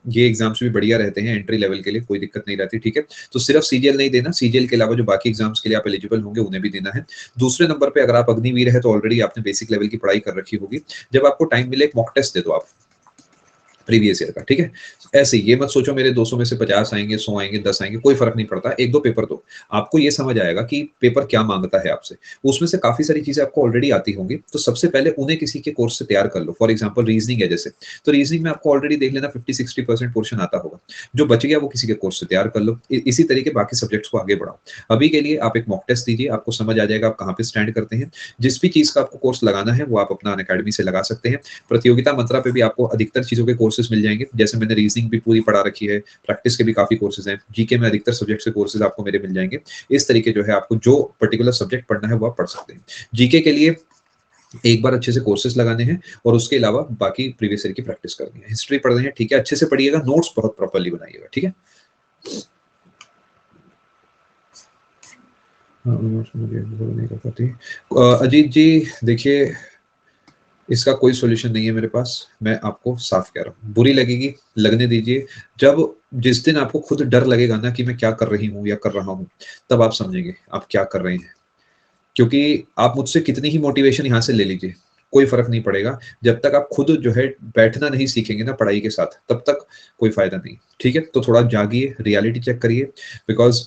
ये एग्जाम्स भी बढ़िया रहते हैं एंट्री लेवल के लिए, कोई दिक्कत नहीं रहती। ठीक है, तो सिर्फ सीजीएल नहीं देना, सीजीएल के अलावा जो बाकी एग्जाम्स के लिए आप एलिजिबल होंगे उन्हें भी देना है। दूसरे नंबर पे अगर आप अग्निवीर है तो ऑलरेडी आपने बेसिक लेवल की पढ़ाई कर रखी होगी। जब आपको टाइम मिले एक मॉक टेस्ट दे दो आप प्रीवियस ईयर का। ठीक है, ऐसे ये मत सोचो मेरे 200 में से 50 आएंगे, 100 आएंगे, 10 आएंगे, कोई फर्क नहीं पड़ता। एक दो पेपर दो, आपको ये समझ आएगा कि पेपर क्या मांगता है आपसे। उसमें से काफी सारी चीजें आपको ऑलरेडी आती होंगी, तो सबसे पहले उन्हें किसी के कोर्स से तैयार कर लो। फॉर एग्जाम्पल रीजनिंग है जैसे, तो रीजनिंग में आपको ऑलरेडी देख लेना 50-60% पोर्शन आता होगा। जो बच गया वो किसी के कोर्स से तैयार कर लो। इसी तरीके बाकी सब्जेक्ट्स को आगे बढ़ाओ। अभी के लिए आप एक मॉक टेस्ट दीजिए, आपको समझ आ जाएगा आप कहाँ पे स्टैंड करते हैं। जिस भी चीज का आपको कोर्स लगाना है वो आप अपना अनअकैडमी से लगा सकते हैं। प्रतियोगिता मंत्रा पे भी आपको अधिकतर चीजों के कोर्सेज मिल जाएंगे, जैसे मैंने रीजनिंग भी पूरी पढ़ा रखी है, प्रैक्टिस के भी काफी कोर्सेज हैं, जीके में अधिकतर सब्जेक्ट के कोर्सेज आपको मेरे मिल जाएंगे। इस तरीके जो है आपको जो पर्टिकुलर सब्जेक्ट पढ़ना है वो आप पढ़ सकते हैं। जीके के लिए एक बार अच्छे से कोर्सेज लगाने हैं और उसके अलावा बाकी प्रीवियस ईयर की प्रैक्टिस करनी है। हिस्ट्री पढ़ रहे हैं, ठीक है, अच्छे से पढ़िएगा, नोट्स बहुत प्रॉपर्ली बनाइएगा। ठीक है, नहीं कर पाती। अजीत जी देखिए, इसका कोई सॉल्यूशन नहीं है मेरे पास, मैं आपको साफ कह रहा हूँ। बुरी लगेगी, लगने दीजिए। जब जिस दिन आपको खुद डर लगेगा ना कि मैं क्या कर रही हूँ या कर रहा हूँ, तब आप समझेंगे आप क्या कर रहे हैं। क्योंकि आप मुझसे कितनी ही मोटिवेशन यहाँ से ले लीजिए, कोई फर्क नहीं पड़ेगा। जब तक आप खुद जो है बैठना नहीं सीखेंगे ना पढ़ाई के साथ, तब तक कोई फायदा नहीं। ठीक है, तो थोड़ा जागिए, रियलिटी चेक करिए। बिकॉज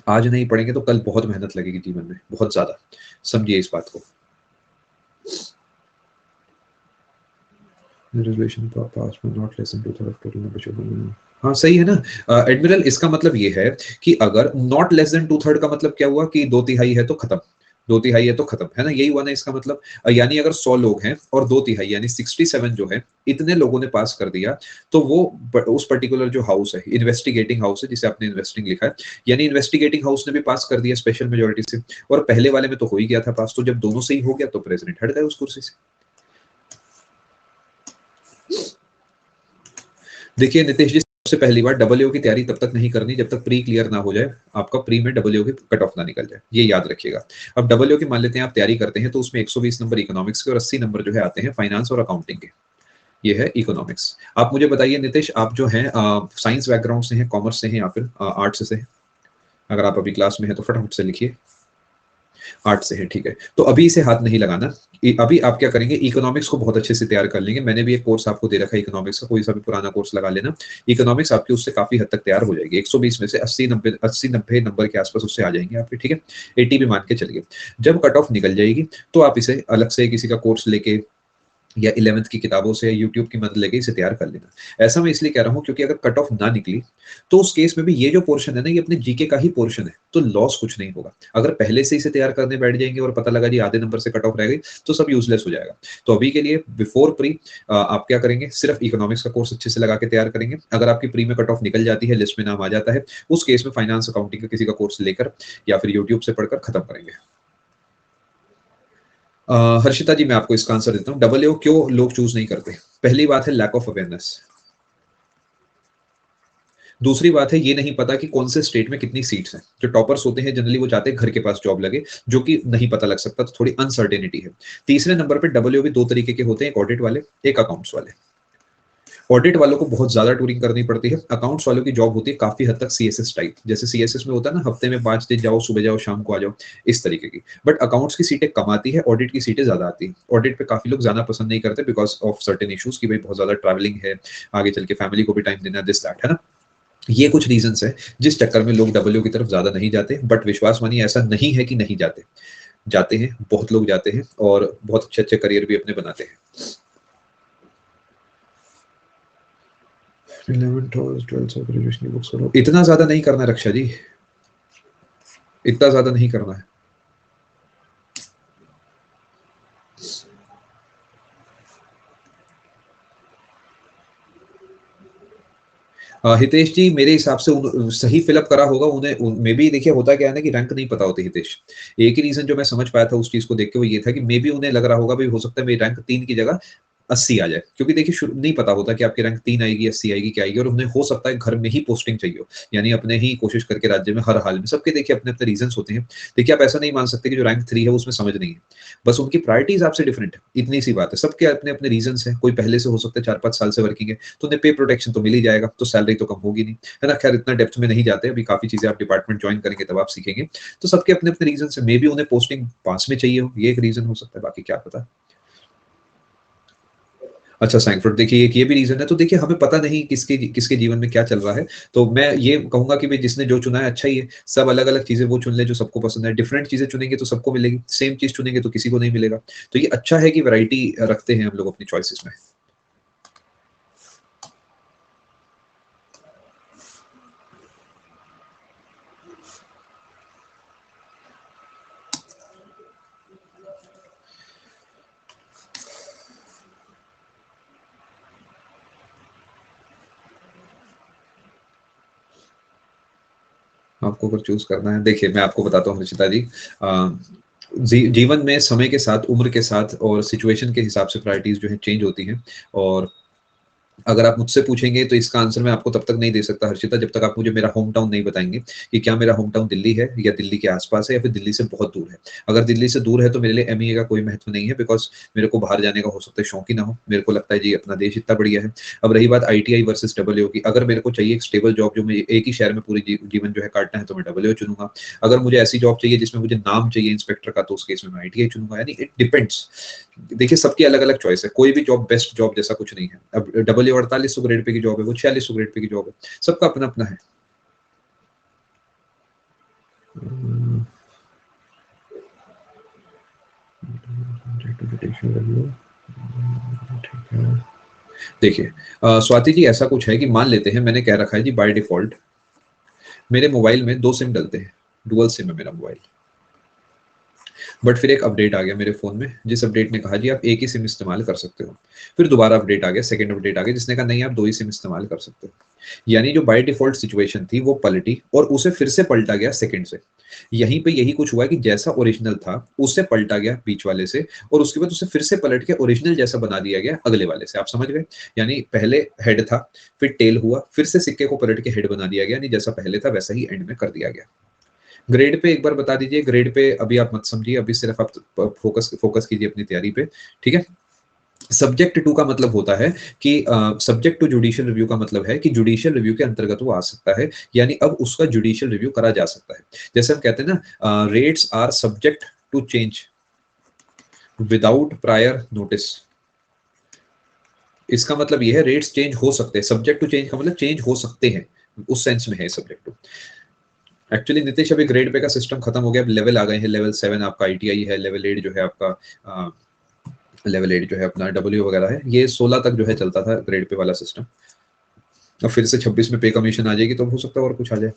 आज नहीं पढ़ेंगे तो कल बहुत मेहनत लगेगी जीवन में, बहुत ज्यादा। समझिए इस बात को। रिजर्वेशन पास में not less than 2/3 of total number. हाँ सही है ना एडमिरल, इसका मतलब ये है कि अगर नॉट लेस देन 2/3 का मतलब क्या हुआ कि 2/3 है तो खत्म। 2/3 है तो खत्म है ना, यही हुआ ना इसका मतलब। यानी अगर 100 लोग हैं और 2/3 यानी 67 जो है, इतने लोगों ने पास कर दिया, तो वो उस पर्टिकुलर जो हाउस है, इन्वेस्टिगेटिंग हाउस है जिसे आपने इन्वेस्टिंग लिखा है, यानी इन्वेस्टिगेटिंग हाउस ने भी पास कर दिया स्पेशल मेजोरिटी से। और पहले वाले में तो हो ही गया था पास, तो जब दोनों से ही हो गया तो प्रेसिडेंट हट गए उस कुर्सी से। देखिए नितेश जी, सबसे पहली बार डबल की तैयारी तब तक नहीं करनी जब तक प्री क्लियर ना हो जाए, आपका प्री में डबल की कट ऑफ ना निकल जाए, ये याद रखिएगा। अब डबल की मान लेते हैं आप तैयारी करते हैं, तो उसमें 120 नंबर इकोनॉमिक्स के और 80 नंबर जो है आते हैं फाइनेंस और अकाउंटिंग के। ये है इकोनॉमिक्स। आप मुझे बताइए नितिश, आप जो हैं साइंस बैकग्राउंड से हैं, कॉमर्स से हैं या फिर आर्ट्स से हैं? अगर आप अभी क्लास में हैं तो फटाफट से लिखिए। आर्ट से है, ठीक है। तो अभी इसे हाथ नहीं लगाना। अभी आप क्या करेंगे, इकोनॉमिक्स को बहुत अच्छे से तैयार कर लेंगे। मैंने भी एक कोर्स आपको दे रखा है इकोनॉमिक्स का, कोई सा भी पुराना कोर्स लगा लेना। इकोनॉमिक्स आपकी उससे काफी हद तक तैयार हो जाएगी। 120 में से 80-90 नंबर के आसपास उससे आ जाएंगे आपके, ठीक है। 80 भी मान के चलिए। जब कट ऑफ निकल जाएगी तो आप इसे अलग से किसी का कोर्स लेके या 11th की किताबों से या यूट्यूब की मदद लेके इसे तैयार कर लेना। ऐसा मैं इसलिए कह रहा हूँ क्योंकि अगर कट ऑफ ना निकली तो उस केस में भी ये जो पोर्शन है ना, ये अपने जीके का ही पोर्शन है, तो लॉस कुछ नहीं होगा। अगर पहले से इसे तैयार करने बैठ जाएंगे और पता लगा जी आधे नंबर से कट ऑफ रह गई, तो सब यूजलेस हो जाएगा। तो अभी के लिए बिफोर प्री आप क्या करेंगे, सिर्फ इकोनॉमिक्स का कोर्स अच्छे से लगा के तैयार करेंगे। अगर आपकी प्री में कट ऑफ निकल जाती है, लिस्ट में नाम आ जाता है, उस केस में फाइनेंस अकाउंटिंग का किसी का कोर्स लेकर या फिर यूट्यूब से पढ़कर खत्म करेंगे। हर्षिता जी, मैं आपको इसका आंसर देता हूँ। डबल ओ क्यों लोग चूज नहीं करते? पहली बात है लैक ऑफ अवेयरनेस। दूसरी बात है ये नहीं पता कि कौन से स्टेट में कितनी सीट्स हैं। जो टॉपर्स होते हैं जनरली वो चाहते हैं घर के पास जॉब लगे, जो कि नहीं पता लग सकता, तो थोड़ी अनसर्टेनिटी है। तीसरे नंबर पे डबल ओ भी दो तरीके के होते हैं, एक ऑडिट वाले, एक अकाउंट्स वाले। ऑडिट वालों को बहुत ज्यादा टूरिंग करनी पड़ती है। अकाउंट्स वालों की जॉब होती है काफी हद तक सीएसएस टाइप, जैसे सीएसएस में होता है ना, हफ्ते में 5 दिन जाओ, सुबह जाओ शाम को आ जाओ, इस तरीके की। बट अकाउंट्स की सीटें कम आती है, ऑडिट की सीटें ज्यादा आती है। ऑडिट पे काफी लोग जाना पसंद नहीं करते बिकॉज ऑफ सर्टेन इशूज की भाई बहुत ज्यादा ट्रैवलिंग है, आगे चल के फैमिली को भी टाइम देना, दिस दैट, है ना। ये कुछ रीजंस है जिस चक्कर में लोग डब्ल्यू की तरफ ज्यादा नहीं जाते। बट विश्वास मानिए ऐसा नहीं है कि नहीं जाते, जाते हैं, बहुत लोग जाते हैं और बहुत अच्छे अच्छे करियर भी अपने बनाते हैं। 11th और 12th और ग्रेजुएशन की बुक्स करो। इतना ज्यादा नहीं करना है रक्षा जी, इतना ज्यादा नहीं करना है। हितेश जी, मेरे हिसाब से सही फिलअप करा होगा उन्हें। मे बी देखिए होता क्या है ना कि रैंक नहीं पता होती हितेश। एक ही रीजन जो मैं समझ पाया था उस चीज को देख के वो ये था कि मे बी उन्हें लग रहा होगा भाई हो सकता है मेरी रैंक 3 की जगह 80 आ जाए, क्योंकि देखिए शुरू नहीं पता होता कि आपकी रैंक 3 आएगी, 80 आएगी, क्या आएगी। और उन्हें हो सकता है घर में ही पोस्टिंग चाहिए हो, यानी अपने ही कोशिश करके राज्य में हर हाल में। सबके देखिए अपने अपने रीजन होते हैं। देखिए आप ऐसा नहीं मान सकते कि जो रैंक 3 है उसमें समझ नहीं है, बस उनकी प्रायोरिटीज आपसे डिफरेंट है, इतनी सी बात है। सबके अपने अपने रीजन है। कोई पहले से हो सकता है 4-5 साल से वर्किंग है, तो उन्हें पे प्रोटेक्शन तो मिल ही जाएगा, तो सैलरी तो कम होगी नहीं, है ना। खैर इतना डेप्थ में नहीं जाते, अभी काफी चीजें आप डिपार्टमेंट ज्वाइन करेंगे तब आप सीखेंगे। तो सबके अपने अपने रीजन है। मे बी उन्हें पोस्टिंग पास में चाहिए हो, ये एक रीजन हो सकता है, बाकी क्या पता। अच्छा सैंकफोर्ड, देखिए एक ये भी रीजन है। तो देखिए हमें पता नहीं किसके किसके जीवन में क्या चल रहा है। तो मैं ये कहूंगा कि भाई जिसने जो चुना है अच्छा ही है। सब अलग अलग चीजें वो चुन ले जो सबको पसंद है। डिफरेंट चीजें चुनेंगे तो सबको मिलेगी, सेम चीज चुनेंगे तो किसी को नहीं मिलेगा। तो ये अच्छा है कि वैरायटी रखते हैं हम लोग अपनी चॉइसेस में। आपको अगर चूज करना है, देखिए मैं आपको बताता हूँ हर्षिता जी। जीवन में समय के साथ, उम्र के साथ और सिचुएशन के हिसाब से प्रायोरिटीज जो है चेंज होती हैं। और अगर आप मुझसे पूछेंगे तो इसका आंसर मैं आपको तब तक नहीं दे सकता हर्षिता, जब तक आप मुझे मेरा होम टाउन नहीं बताएंगे कि क्या मेरा होम टाउन दिल्ली है या दिल्ली के आसपास है या फिर दिल्ली से बहुत दूर है। अगर दिल्ली से दूर है तो मेरे लिए एमईए का कोई महत्व नहीं है, बिकॉज मेरे को बाहर जाने का हो सकता है शौक ही ना हो। मेरे को लगता है जी अपना देश इतना बढ़िया है। अब रही बात आईटीआई वर्सेस डब्ल्यू की, अगर मेरे को चाहिए एक स्टेबल जॉब जो मुझे एक ही शहर में पूरी जीवन जो है काटना है, तो मैं डब्ल्यू चुनूंगा। अगर मुझे ऐसी जॉब चाहिए जिसमें मुझे नाम चाहिए इंस्पेक्टर का, तो उस केस में मैं आईटीआई चुनूंगा। यानी इट डिपेंड्स। देखिए सबकी अलग अलग चॉइस है, कोई भी जॉब बेस्ट जॉब जैसा कुछ नहीं है। अब डब्ल्यू 4800 ग्रेड पे की जॉब है, वो 4600 ग्रेड पे की जॉब है, सबका अपना अपना है। देखिए स्वाति जी ऐसा कुछ है कि मान लेते हैं मैंने कह रखा है जी बाय डिफॉल्ट मेरे मोबाइल में 2 सिम डलते हैं, डुअल सिम है मेरा मोबाइल। बट फिर एक अपडेट आ गया मेरे फोन में, जिस अपडेट ने कहा जी आप एक ही सिम इस्तेमाल कर सकते हो। फिर दोबारा अपडेट आ गया, सेकंड अपडेट आ गया जिसने कहा नहीं आप 2 ही सिम इस्तेमाल कर सकते हो। यानी जो बाय डिफॉल्ट सिचुएशन थी वो पलटी और उसे फिर से पलटा गया सेकंड से। यहीं पे यही कुछ हुआ कि जैसा ओरिजिनल था उससे पलटा गया बीच वाले से, और उसके बाद उसे फिर से पलट के ओरिजिनल जैसा बना दिया गया अगले वाले से। आप समझ गए? यानी पहले हेड था, फिर टेल हुआ, फिर से सिक्के को पलट के हेड बना दिया गया, यानी जैसा पहले था वैसा ही एंड में कर दिया गया। ग्रेड पे एक बार बता दीजिए, ग्रेड पे अभी आप मत समझिए, अभी सिर्फ आप फोकस फोकस कीजिए अपनी तैयारी पे, ठीक है। सब्जेक्ट टू का मतलब होता है कि सब्जेक्ट टू जुडिशियल रिव्यू का मतलब है कि जुडिशियल रिव्यू के अंतर्गत वो आ सकता है, यानी अब उसका जुडिशियल रिव्यू करा जा सकता है। जैसे हम कहते हैं ना, rates are subject to change without prior notice. इसका मतलब ये है रेट्स चेंज हो सकते हैं, सब्जेक्ट टू चेंज का मतलब चेंज हो सकते हैं, उस सेंस में है सब्जेक्ट टू। एक्चुअली नीतीश अभी ग्रेड पे का सिस्टम खत्म हो गया, अब लेवल आ गए हैं, लेवल 7 आपका आईटीआई है, लेवल 8 जो है आपका लेवल 8 जो है अपना डब्ल्यू वगैरह है, ये 16 तक जो है चलता था ग्रेड पे वाला सिस्टम। अब फिर से 26 में पे कमीशन आ जाएगी तो हो सकता है और कुछ आ जाए।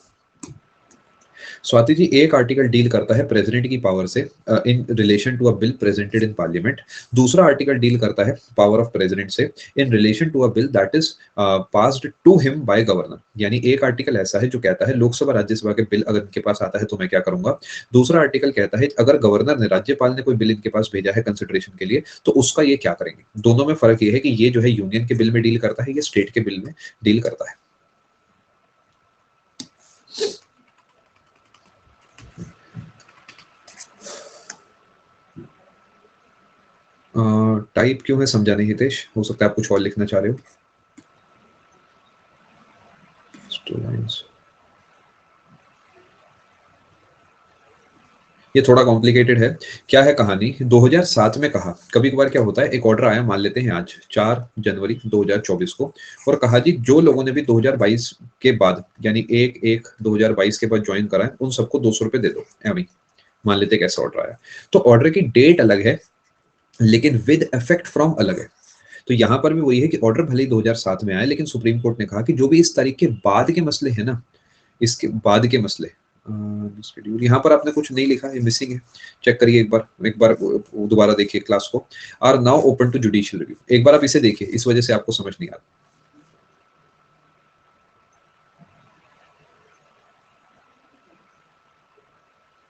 स्वाति जी, एक आर्टिकल डील करता है प्रेसिडेंट की पावर से in relation to a bill presented in parliament, दूसरा आर्टिकल डील करता है पावर ऑफ प्रेसिडेंट से in relation to a bill that is passed to him by governor. यानी एक आर्टिकल ऐसा है जो कहता है लोकसभा राज्यसभा के बिल अगर इनके पास आता है तो मैं क्या करूंगा, दूसरा आर्टिकल कहता है अगर गवर्नर ने राज्यपाल ने कोई बिल इनके पास भेजा है कंसिडरेशन के लिए तो उसका ये क्या करेंगे। दोनों में फर्क ये है कि ये जो है यूनियन के बिल में डील करता है, ये स्टेट के बिल में डील करता है। टाइप क्यों है समझा नहीं हितेश, हो सकता है आप कुछ और लिखना चाह रहे हो। ये थोड़ा कॉम्प्लिकेटेड है। क्या है कहानी, 2007 में कहा, कभी कभार क्या होता है एक ऑर्डर आया, मान लेते हैं आज 4 जनवरी 2024 को, और कहा जी जो लोगों ने भी 2022 के बाद यानी 1/1/2022 के बाद ज्वाइन करा है उन सबको 200 रुपए दे दो, ऐਵੇਂ मान लेते हैं कैसा ऑर्डर आया। तो ऑर्डर की डेट अलग है लेकिन विद इफेक्ट फ्रॉम अलग है। तो यहां पर भी वही है कि ऑर्डर भले ही 2007 में आया लेकिन सुप्रीम कोर्ट ने कहा कि जो भी इस तारीख के बाद के मसले हैं ना, इसके बाद के मसले, शेड्यूल यहाँ पर आपने कुछ नहीं लिखा है, मिसिंग है, चेक करिए एक बार दोबारा देखिए क्लास को। Are now open to judicial review, एक बार आप इसे देखिए, इस वजह से आपको समझ नहीं आता।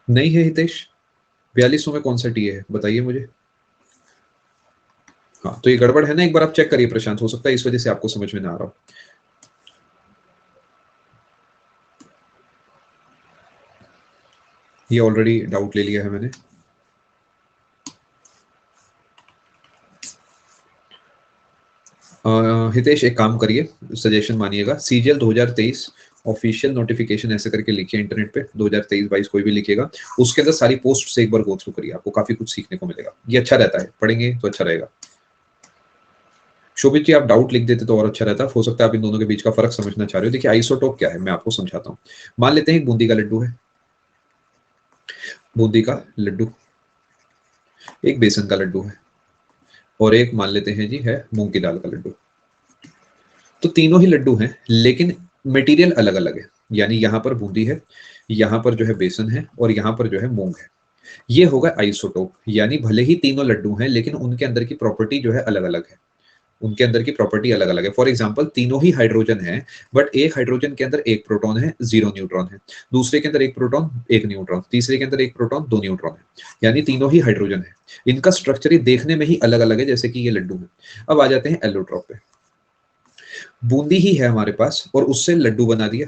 नहीं है हितेश, 4200 में कौन सा टीए है बताइए मुझे। हाँ तो ये गड़बड़ है ना, एक बार आप चेक करिए प्रशांत, हो सकता है इस वजह से आपको समझ में ना आ रहा हो। ये ऑलरेडी डाउट ले लिया है मैंने। हितेश एक काम करिए, सजेशन मानिएगा, सीजीएल 2023 ऑफिशियल नोटिफिकेशन ऐसे करके लिखिए इंटरनेट पे, 2023-22 कोई भी लिखेगा, उसके अंदर सारी पोस्ट से एक बार गो थ्रू करिए, आपको काफी कुछ सीखने को मिलेगा, ये अच्छा रहता है, पढ़ेंगे तो अच्छा रहेगा। शोभित जी आप डाउट लिख देते तो और अच्छा रहता, हो सकता है आप इन दोनों के बीच का फर्क समझना चाह रहे हो। देखिए आइसोटोप क्या है मैं आपको समझाता हूँ। मान लेते हैं एक बूंदी का लड्डू है, बूंदी का लड्डू, एक बेसन का लड्डू है, और एक मान लेते हैं जी है मूंग की दाल का लड्डू। तो तीनों ही लड्डू हैं लेकिन मटेरियल अलग अलग है, यानी यहाँ पर बूंदी है, यहाँ पर जो है बेसन है, और यहाँ पर जो है मूंग है। ये होगा आइसोटोप, यानी भले ही तीनों लड्डू हैं लेकिन उनके अंदर की प्रॉपर्टी जो है अलग अलग है, उनके अंदर की प्रॉपर्टी अलग अलग है। फॉर एग्जाम्पल तीनों ही हाइड्रोजन है, बट एक हाइड्रोजन के अंदर एक प्रोटॉन है 0 न्यूट्रॉन है, दूसरे के अंदर एक प्रोटॉन 1 न्यूट्रॉन, तीसरे के अंदर एक प्रोटॉन 2 न्यूट्रॉन है, यानी तीनों ही हाइड्रोजन है। इनका स्ट्रक्चर ही देखने में ही अलग अलग है, जैसे कि ये लड्डू है। अब आ जाते हैं एलोट्रॉप पे, बूंदी ही है हमारे पास और उससे लड्डू बना दिया,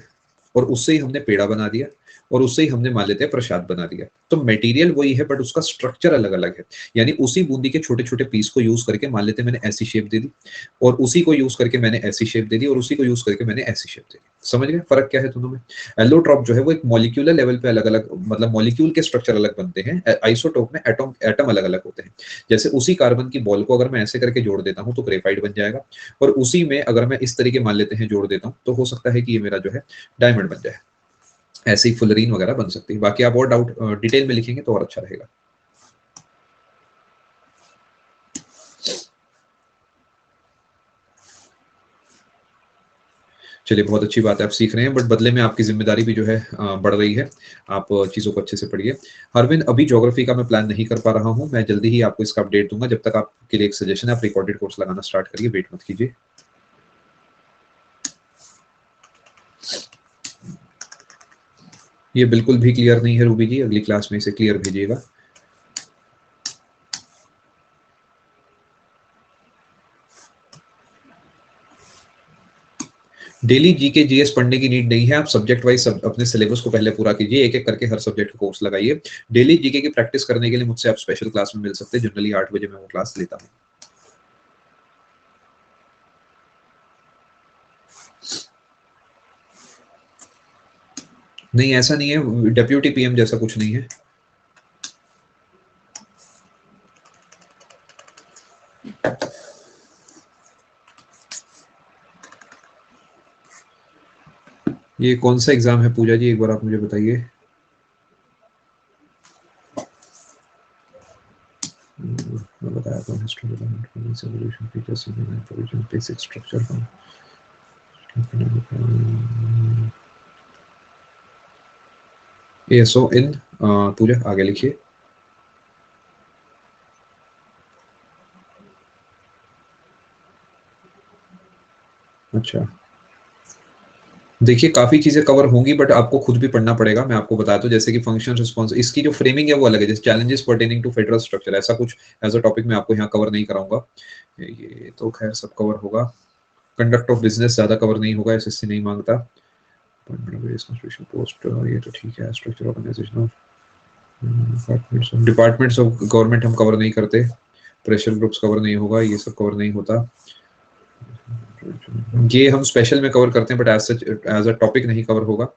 और उससे ही हमने पेड़ा बना दिया, और उससे ही हमने मान लेते हैं प्रसाद बना दिया। तो मटेरियल वही है बट उसका स्ट्रक्चर अलग अलग है, यानी उसी बूंदी के छोटे छोटे पीस को यूज करके मान लेते हैं मैंने ऐसी शेप दे दी, और उसी को यूज करके मैंने ऐसी शेप दे दी, और उसी को यूज करके मैंने ऐसी शेप दे दी। समझ गए फर्क क्या है दोनों में। एलोट्रॉप जो है वो एक मॉलिक्यूलर लेवल पे अलग अलग, मतलब मॉलिक्यूल के स्ट्रक्चर अलग बनते हैं, आइसोटोप में एटम अलग अलग होते हैं। जैसे उसी कार्बन की बॉल को अगर मैं ऐसे करके जोड़ देता हूँ तो ग्रेफाइट बन जाएगा, और उसी में अगर मैं इस तरीके मान लेते हैं जोड़ देता हूँ तो हो सकता है कि ये मेरा जो है डायमंड बन जाए, ऐसे ही फुलरीन वगैरह बन सकती है। बाकी आप और डाउट डिटेल में लिखेंगे तो और अच्छा रहेगा। चलिए बहुत अच्छी बात है, आप सीख रहे हैं, बट बदले में आपकी जिम्मेदारी भी जो है बढ़ रही है, आप चीज़ों को अच्छे से पढ़िए। हरविंद अभी ज्योग्राफी का मैं प्लान नहीं कर पा रहा हूँ, मैं जल्दी ही आपको इसका अपडेट दूंगा, जब तक आपके लिए एक सजेशन है, आप रिकॉर्डेड कोर्स लगाना स्टार्ट करिए, वेट मत कीजिए। ये बिल्कुल भी क्लियर नहीं है रूबी जी, अगली क्लास में इसे क्लियर भेजिएगा। डेली जीके जीएस पढ़ने की नीड नहीं है, आप सब्जेक्ट वाइज सब अपने सिलेबस को पहले पूरा कीजिए, एक एक करके हर सब्जेक्ट का कोर्स लगाइए। डेली जीके की प्रैक्टिस करने के लिए मुझसे आप स्पेशल क्लास में मिल सकते हैं, जनरली 8 बजे मैं वो क्लास लेता हूँ। नहीं, ऐसा नहीं है, डेप्यूटी पीएम जैसा कुछ नहीं है। ये कौन सा एग्जाम है पूजा जी, एक बार आप मुझे बताइए। मैं बताया था history development solution features in provision basic structure का। एसओ इन पूजा आगे लिखिए। अच्छा, देखिए काफ़ी चीज़ें कवर होंगी बट आपको खुद भी पढ़ना पड़ेगा। मैं आपको बताता हूँ जैसे कि फंक्शन रिस्पॉन्स, इसकी जो फ्रेमिंग है वो अलग है। जैसे challenges pertaining to federal structure, ऐसा कुछ एज अ टॉपिक मैं आपको यहाँ कवर नहीं कराऊंगा। ये तो खैर सब कवर होगा। कंडक्ट ऑफ बिजनेस ज़्यादा कवर नहीं होगा, एसएससी नहीं मांगता। पोस्ट ये तो ठीक है। Structure organisation of departments of government हम कवर नहीं करते। प्रेशर ग्रुप्स कवर नहीं होगा, ये सब कवर नहीं होता। ये हम स्पेशल में कवर करते हैं but as such as a topic नहीं कवर होगा।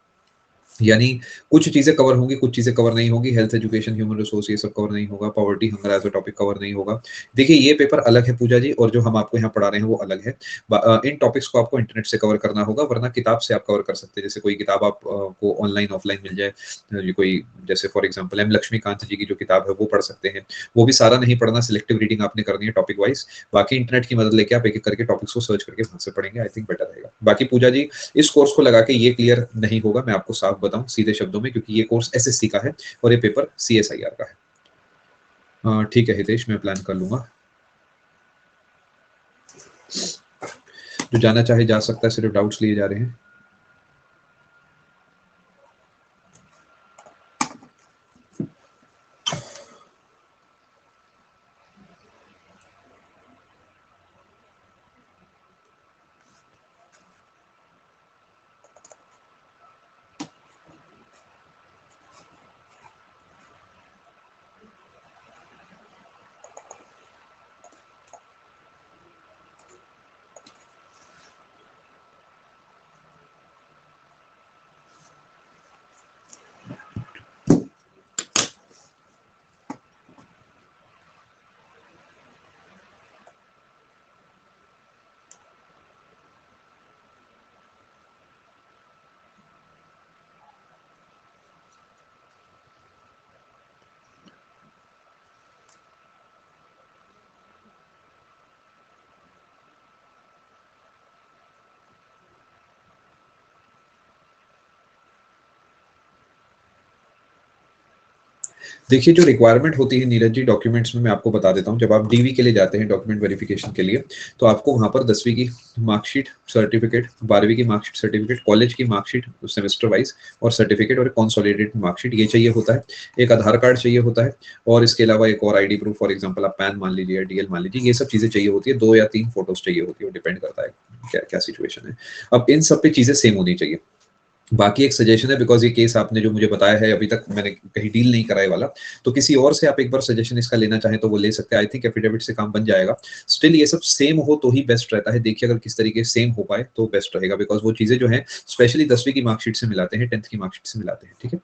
यानी कुछ चीजें कवर होंगी, कुछ चीजें कवर नहीं होंगी। हेल्थ, एजुकेशन, ह्यूमन रिसोर्स ये सब कवर नहीं होगा। Poverty, hunger as a topic cover नहीं होगा। देखिए ये पेपर अलग है पूजा जी, और जो हम आपको यहाँ पढ़ा रहे हैं वो अलग है। इन टॉपिक्स को आपको इंटरनेट से कवर करना होगा, वरना किताब से आप कवर कर सकते हैं। जैसे कोई किताब आप को ऑनलाइन ऑफलाइन मिल जाए, ये कोई जैसे फॉर एग्जाम्पल एम लक्ष्मीकांत जी की जो किताब है वो पढ़ सकते हैं। वो भी सारा नहीं पढ़ना, सिलेक्टिव रीडिंग आपने करनी है टॉपिक वाइज। बाकी इंटरनेट की मदद लेके आप एक एक करके टॉपिक्स को सर्च करके वहां से पढ़ेंगे, आई थिंक बेटर रहेगा। बाकी पूजा जी इस कोर्स को लगा के ये क्लियर नहीं होगा, मैं आपको साफ बताऊं सीधे शब्दों में, क्योंकि ये कोर्स एसएससी का है और ये पेपर सीएसआईआर का है। ठीक है हितेश, मैं प्लान कर लूंगा। जो जाना चाहे जा सकता है, सिर्फ डाउट्स लिए जा रहे हैं। देखिए जो रिक्वायरमेंट होती है नीरज जी डॉक्यूमेंट्स में, मैं आपको बता देता हूँ। जब आप डीवी के लिए जाते हैं डॉक्यूमेंट वेरिफिकेशन के लिए, तो आपको वहाँ पर 10वीं की मार्कशीट सर्टिफिकेट, 12वीं की मार्कशीट सर्टिफिकेट, कॉलेज की मार्कशीट सेमेस्टर वाइज और सर्टिफिकेट, और कॉन्सोलिडेटेड मार्कशीट ये चाहिए होता है। एक आधार कार्ड चाहिए होता है, और इसके अलावा एक और आईडी प्रूफ, फॉर एग्जाम्पल आप पैन मान लीजिए, डीएल मान लीजिए, ये सब चीजें चाहिए होती है। 2 या 3 फोटोज चाहिए होती है, डिपेंड करता है क्या क्या सिचुएशन है। अब इन सब पे चीजें सेम होनी चाहिए। बाकी एक सजेशन है, बिकॉज ये केस आपने जो मुझे बताया है अभी तक मैंने कहीं डील नहीं कराए वाला, तो किसी और से आप एक बार सजेशन इसका लेना चाहें तो वो ले सकते हैं। आई थिंक एफिडेविट से काम बन जाएगा। स्टिल ये सब सेम हो तो ही बेस्ट रहता है। देखिए अगर किस तरीके से सेम हो पाए तो बेस्ट रहेगा, बिकॉज वो चीजें जो है स्पेशली 10वीं की मार्कशीट से मिलाते हैं, 10th की मार्कशीट से मिलाते हैं। ठीक है।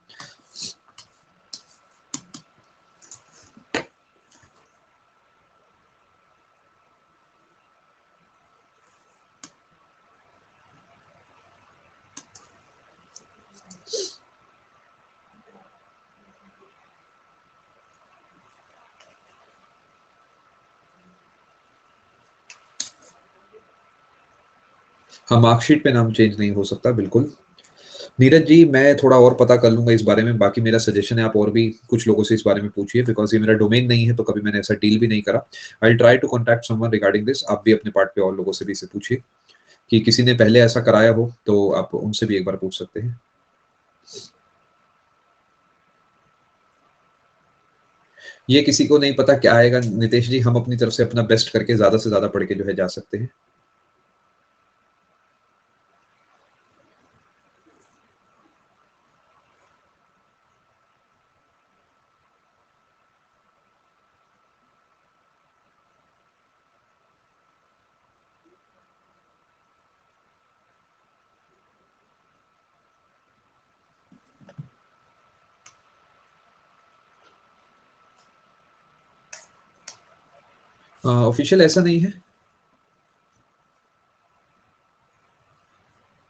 हाँ, मार्कशीट पे नाम चेंज नहीं हो सकता, बिल्कुल। नीरज जी मैं थोड़ा और पता कर लूंगा इस बारे में। बाकी मेरा सजेशन है आप और भी कुछ लोगों से इस बारे में पूछिए, बिकॉज ये मेरा डोमेन नहीं है, तो कभी मैंने ऐसा डील भी नहीं करा। I try to contact someone regarding this. आप भी अपने पार्ट पे और लोगों से भी इसे पूछिए कि किसी ने पहले ऐसा कराया हो, तो आप उनसे भी एक बार पूछ सकते हैं। ये किसी को नहीं पता क्या आएगा नितेश जी, हम अपनी तरफ से अपना बेस्ट करके ज्यादा से ज्यादा पढ़ के जो है जा सकते हैं। ऑफिशियल ऐसा नहीं है,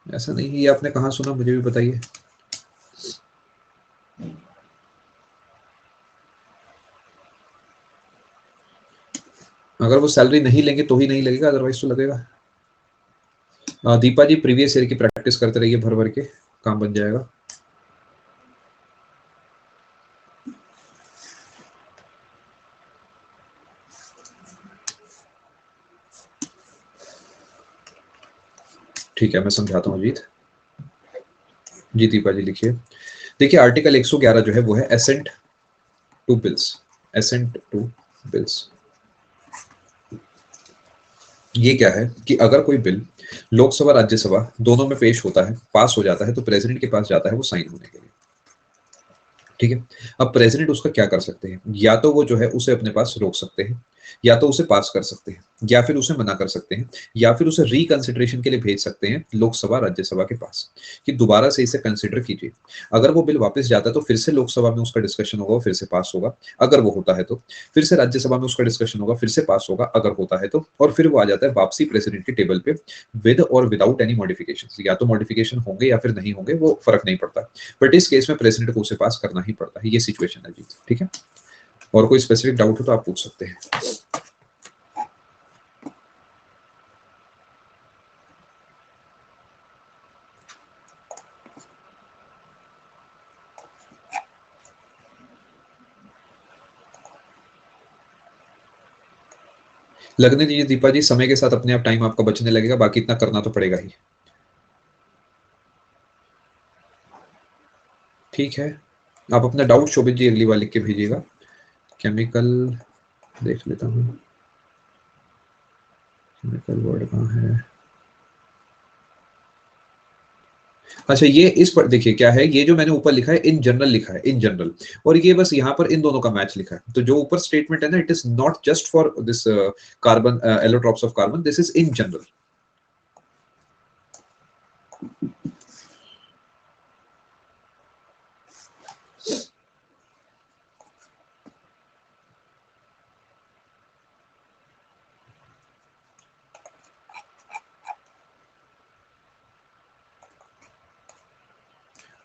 ऐसा नहीं है। ये आपने कहाँ सुना, मुझे भी बताइए। अगर वो सैलरी नहीं लेंगे तो ही नहीं लगेगा, अदरवाइज तो लगेगा। दीपा जी प्रीवियस ईयर की प्रैक्टिस करते रहिए, भर भर के काम बन जाएगा। ठीक है, मैं समझाता हूँ जीत। जी दीपा जी लिखिए। देखिए आर्टिकल 111 जो है वो है assent to bills, assent to bills. ये क्या है कि अगर कोई बिल लोकसभा राज्यसभा दोनों में पेश होता है, पास हो जाता है, तो प्रेसिडेंट के पास जाता है वो साइन होने के लिए। ठीक है। अब प्रेसिडेंट उसका क्या कर सकते हैं, या तो वो जो है उसे अपने पास रोक सकते हैं, या तो उसे पास कर सकते हैं, या फिर उसे मना कर सकते हैं, या फिर उसे रिकंसिडरेशन के लिए भेज सकते हैं लोकसभा राज्यसभा के पास कि दोबारा से इसे कंसिडर कीजिए। अगर वो बिल वापस जाता है तो फिर से लोकसभा में उसका डिस्कशन होगा, फिर से पास होगा अगर वो होता है तो, फिर से राज्यसभा में उसका डिस्कशन होगा, फिर से पास होगा अगर होता है तो, और फिर वो आ जाता है वापसी प्रेसिडेंट के टेबल पे विद और विदाउट एनी मॉडिफिकेशन। या तो मॉडिफिकेशन होंगे या फिर नहीं होंगे, वो फर्क नहीं पड़ता, बट इस केस में प्रेसिडेंट को उसे पास करना ही पड़ता है। ये सिचुएशन है जी, ठीक है। और कोई स्पेसिफिक डाउट हो तो आप पूछ सकते हैं। लगने दीजिए दीपा जी, समय के साथ अपने आप टाइम आपका बचने लगेगा, बाकी इतना करना तो पड़ेगा ही। ठीक है, आप अपना डाउट शोभित जी अगली बार लिख के भेजिएगा। केमिकल देख लेता हूँ, केमिकल वर्ड कहाँ है। अच्छा ये इस पर देखिए क्या है, ये जो मैंने ऊपर लिखा है इन जनरल लिखा है, इन जनरल, और ये बस यहाँ पर इन दोनों का मैच लिखा है। तो जो ऊपर स्टेटमेंट है ना, it is not just for this carbon allotropes of carbon, this is in general.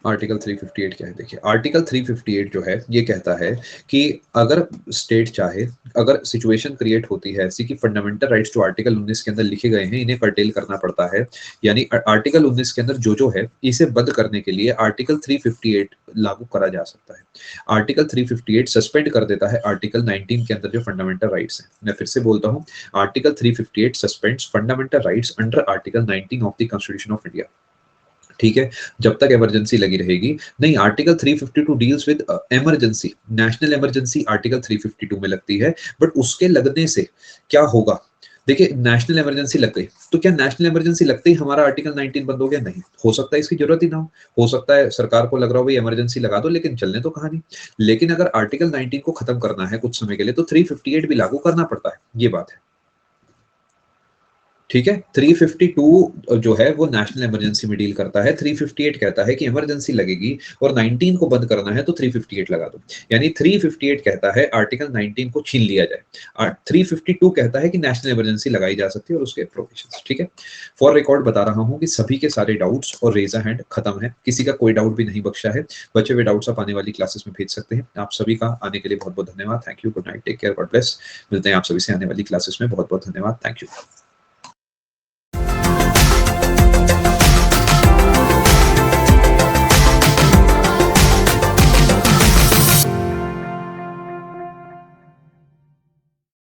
Article 358 क्या है, देखिए आर्टिकल 358 जो है ये कहता है कि अगर स्टेट चाहे, अगर सिचुएशन क्रिएट होती है ऐसी कि फंडामेंटल राइट्स जो आर्टिकल 19 के अंदर लिखे गए हैं इन्हें कर्टेल करना पड़ता है, यानी आर्टिकल 19 के अंदर जो है इसे बंद करने के लिए आर्टिकल 358 लागू करा जा सकता है। आर्टिकल 358 सस्पेंड कर देता है आर्टिकल 19 के अंदर जो फंडामेंटल राइट्स हैं। मैं फिर से बोलता हूँ, article 358 suspends fundamental rights under article 19 of the constitution of India. ठीक है, जब तक इमरजेंसी लगी रहेगी। नहीं, article 352 deals with emergency, national emergency article 352 में लगती है, बट उसके लगने से क्या होगा, देखिए नेशनल इमरजेंसी लग गई तो क्या नेशनल इमरजेंसी लगते ही हमारा आर्टिकल 19 बंद हो गया? नहीं, हो सकता है इसकी जरूरत ही ना हो सकता है सरकार को लग रहा हो भाई इमरजेंसी लगा दो, लेकिन चलने तो कहानी। लेकिन अगर आर्टिकल 19 को खत्म करना है कुछ समय के लिए तो 358 भी लागू करना पड़ता है, ये बात है। ठीक है, 352 जो है वो नेशनल इमरजेंसी में डील करता है, 358 कहता है कि इमरजेंसी लगेगी और 19 को बंद करना है तो 358 लगा दो। यानी 358 कहता है आर्टिकल 19 को छीन लिया जाए, और 352 कहता है कि नेशनल इमरजेंसी लगाई जा सकती है और उसके प्रोविजंस। ठीक है, फॉर रिकॉर्ड बता रहा हूं कि सभी के सारे डाउट्स और रेज अ हैंड खत्म है, किसी का कोई डाउट भी नहीं बख्शा है। बचे हुए डाउट्स आप आने वाली क्लासेस में भेज सकते हैं। आप सभी का आने के लिए बहुत बहुत धन्यवाद। Thank you, good night, take care, God bless. मिलते हैं आप सभी से आने वाली क्लासेस में। बहुत बहुत धन्यवाद, थैंक यू।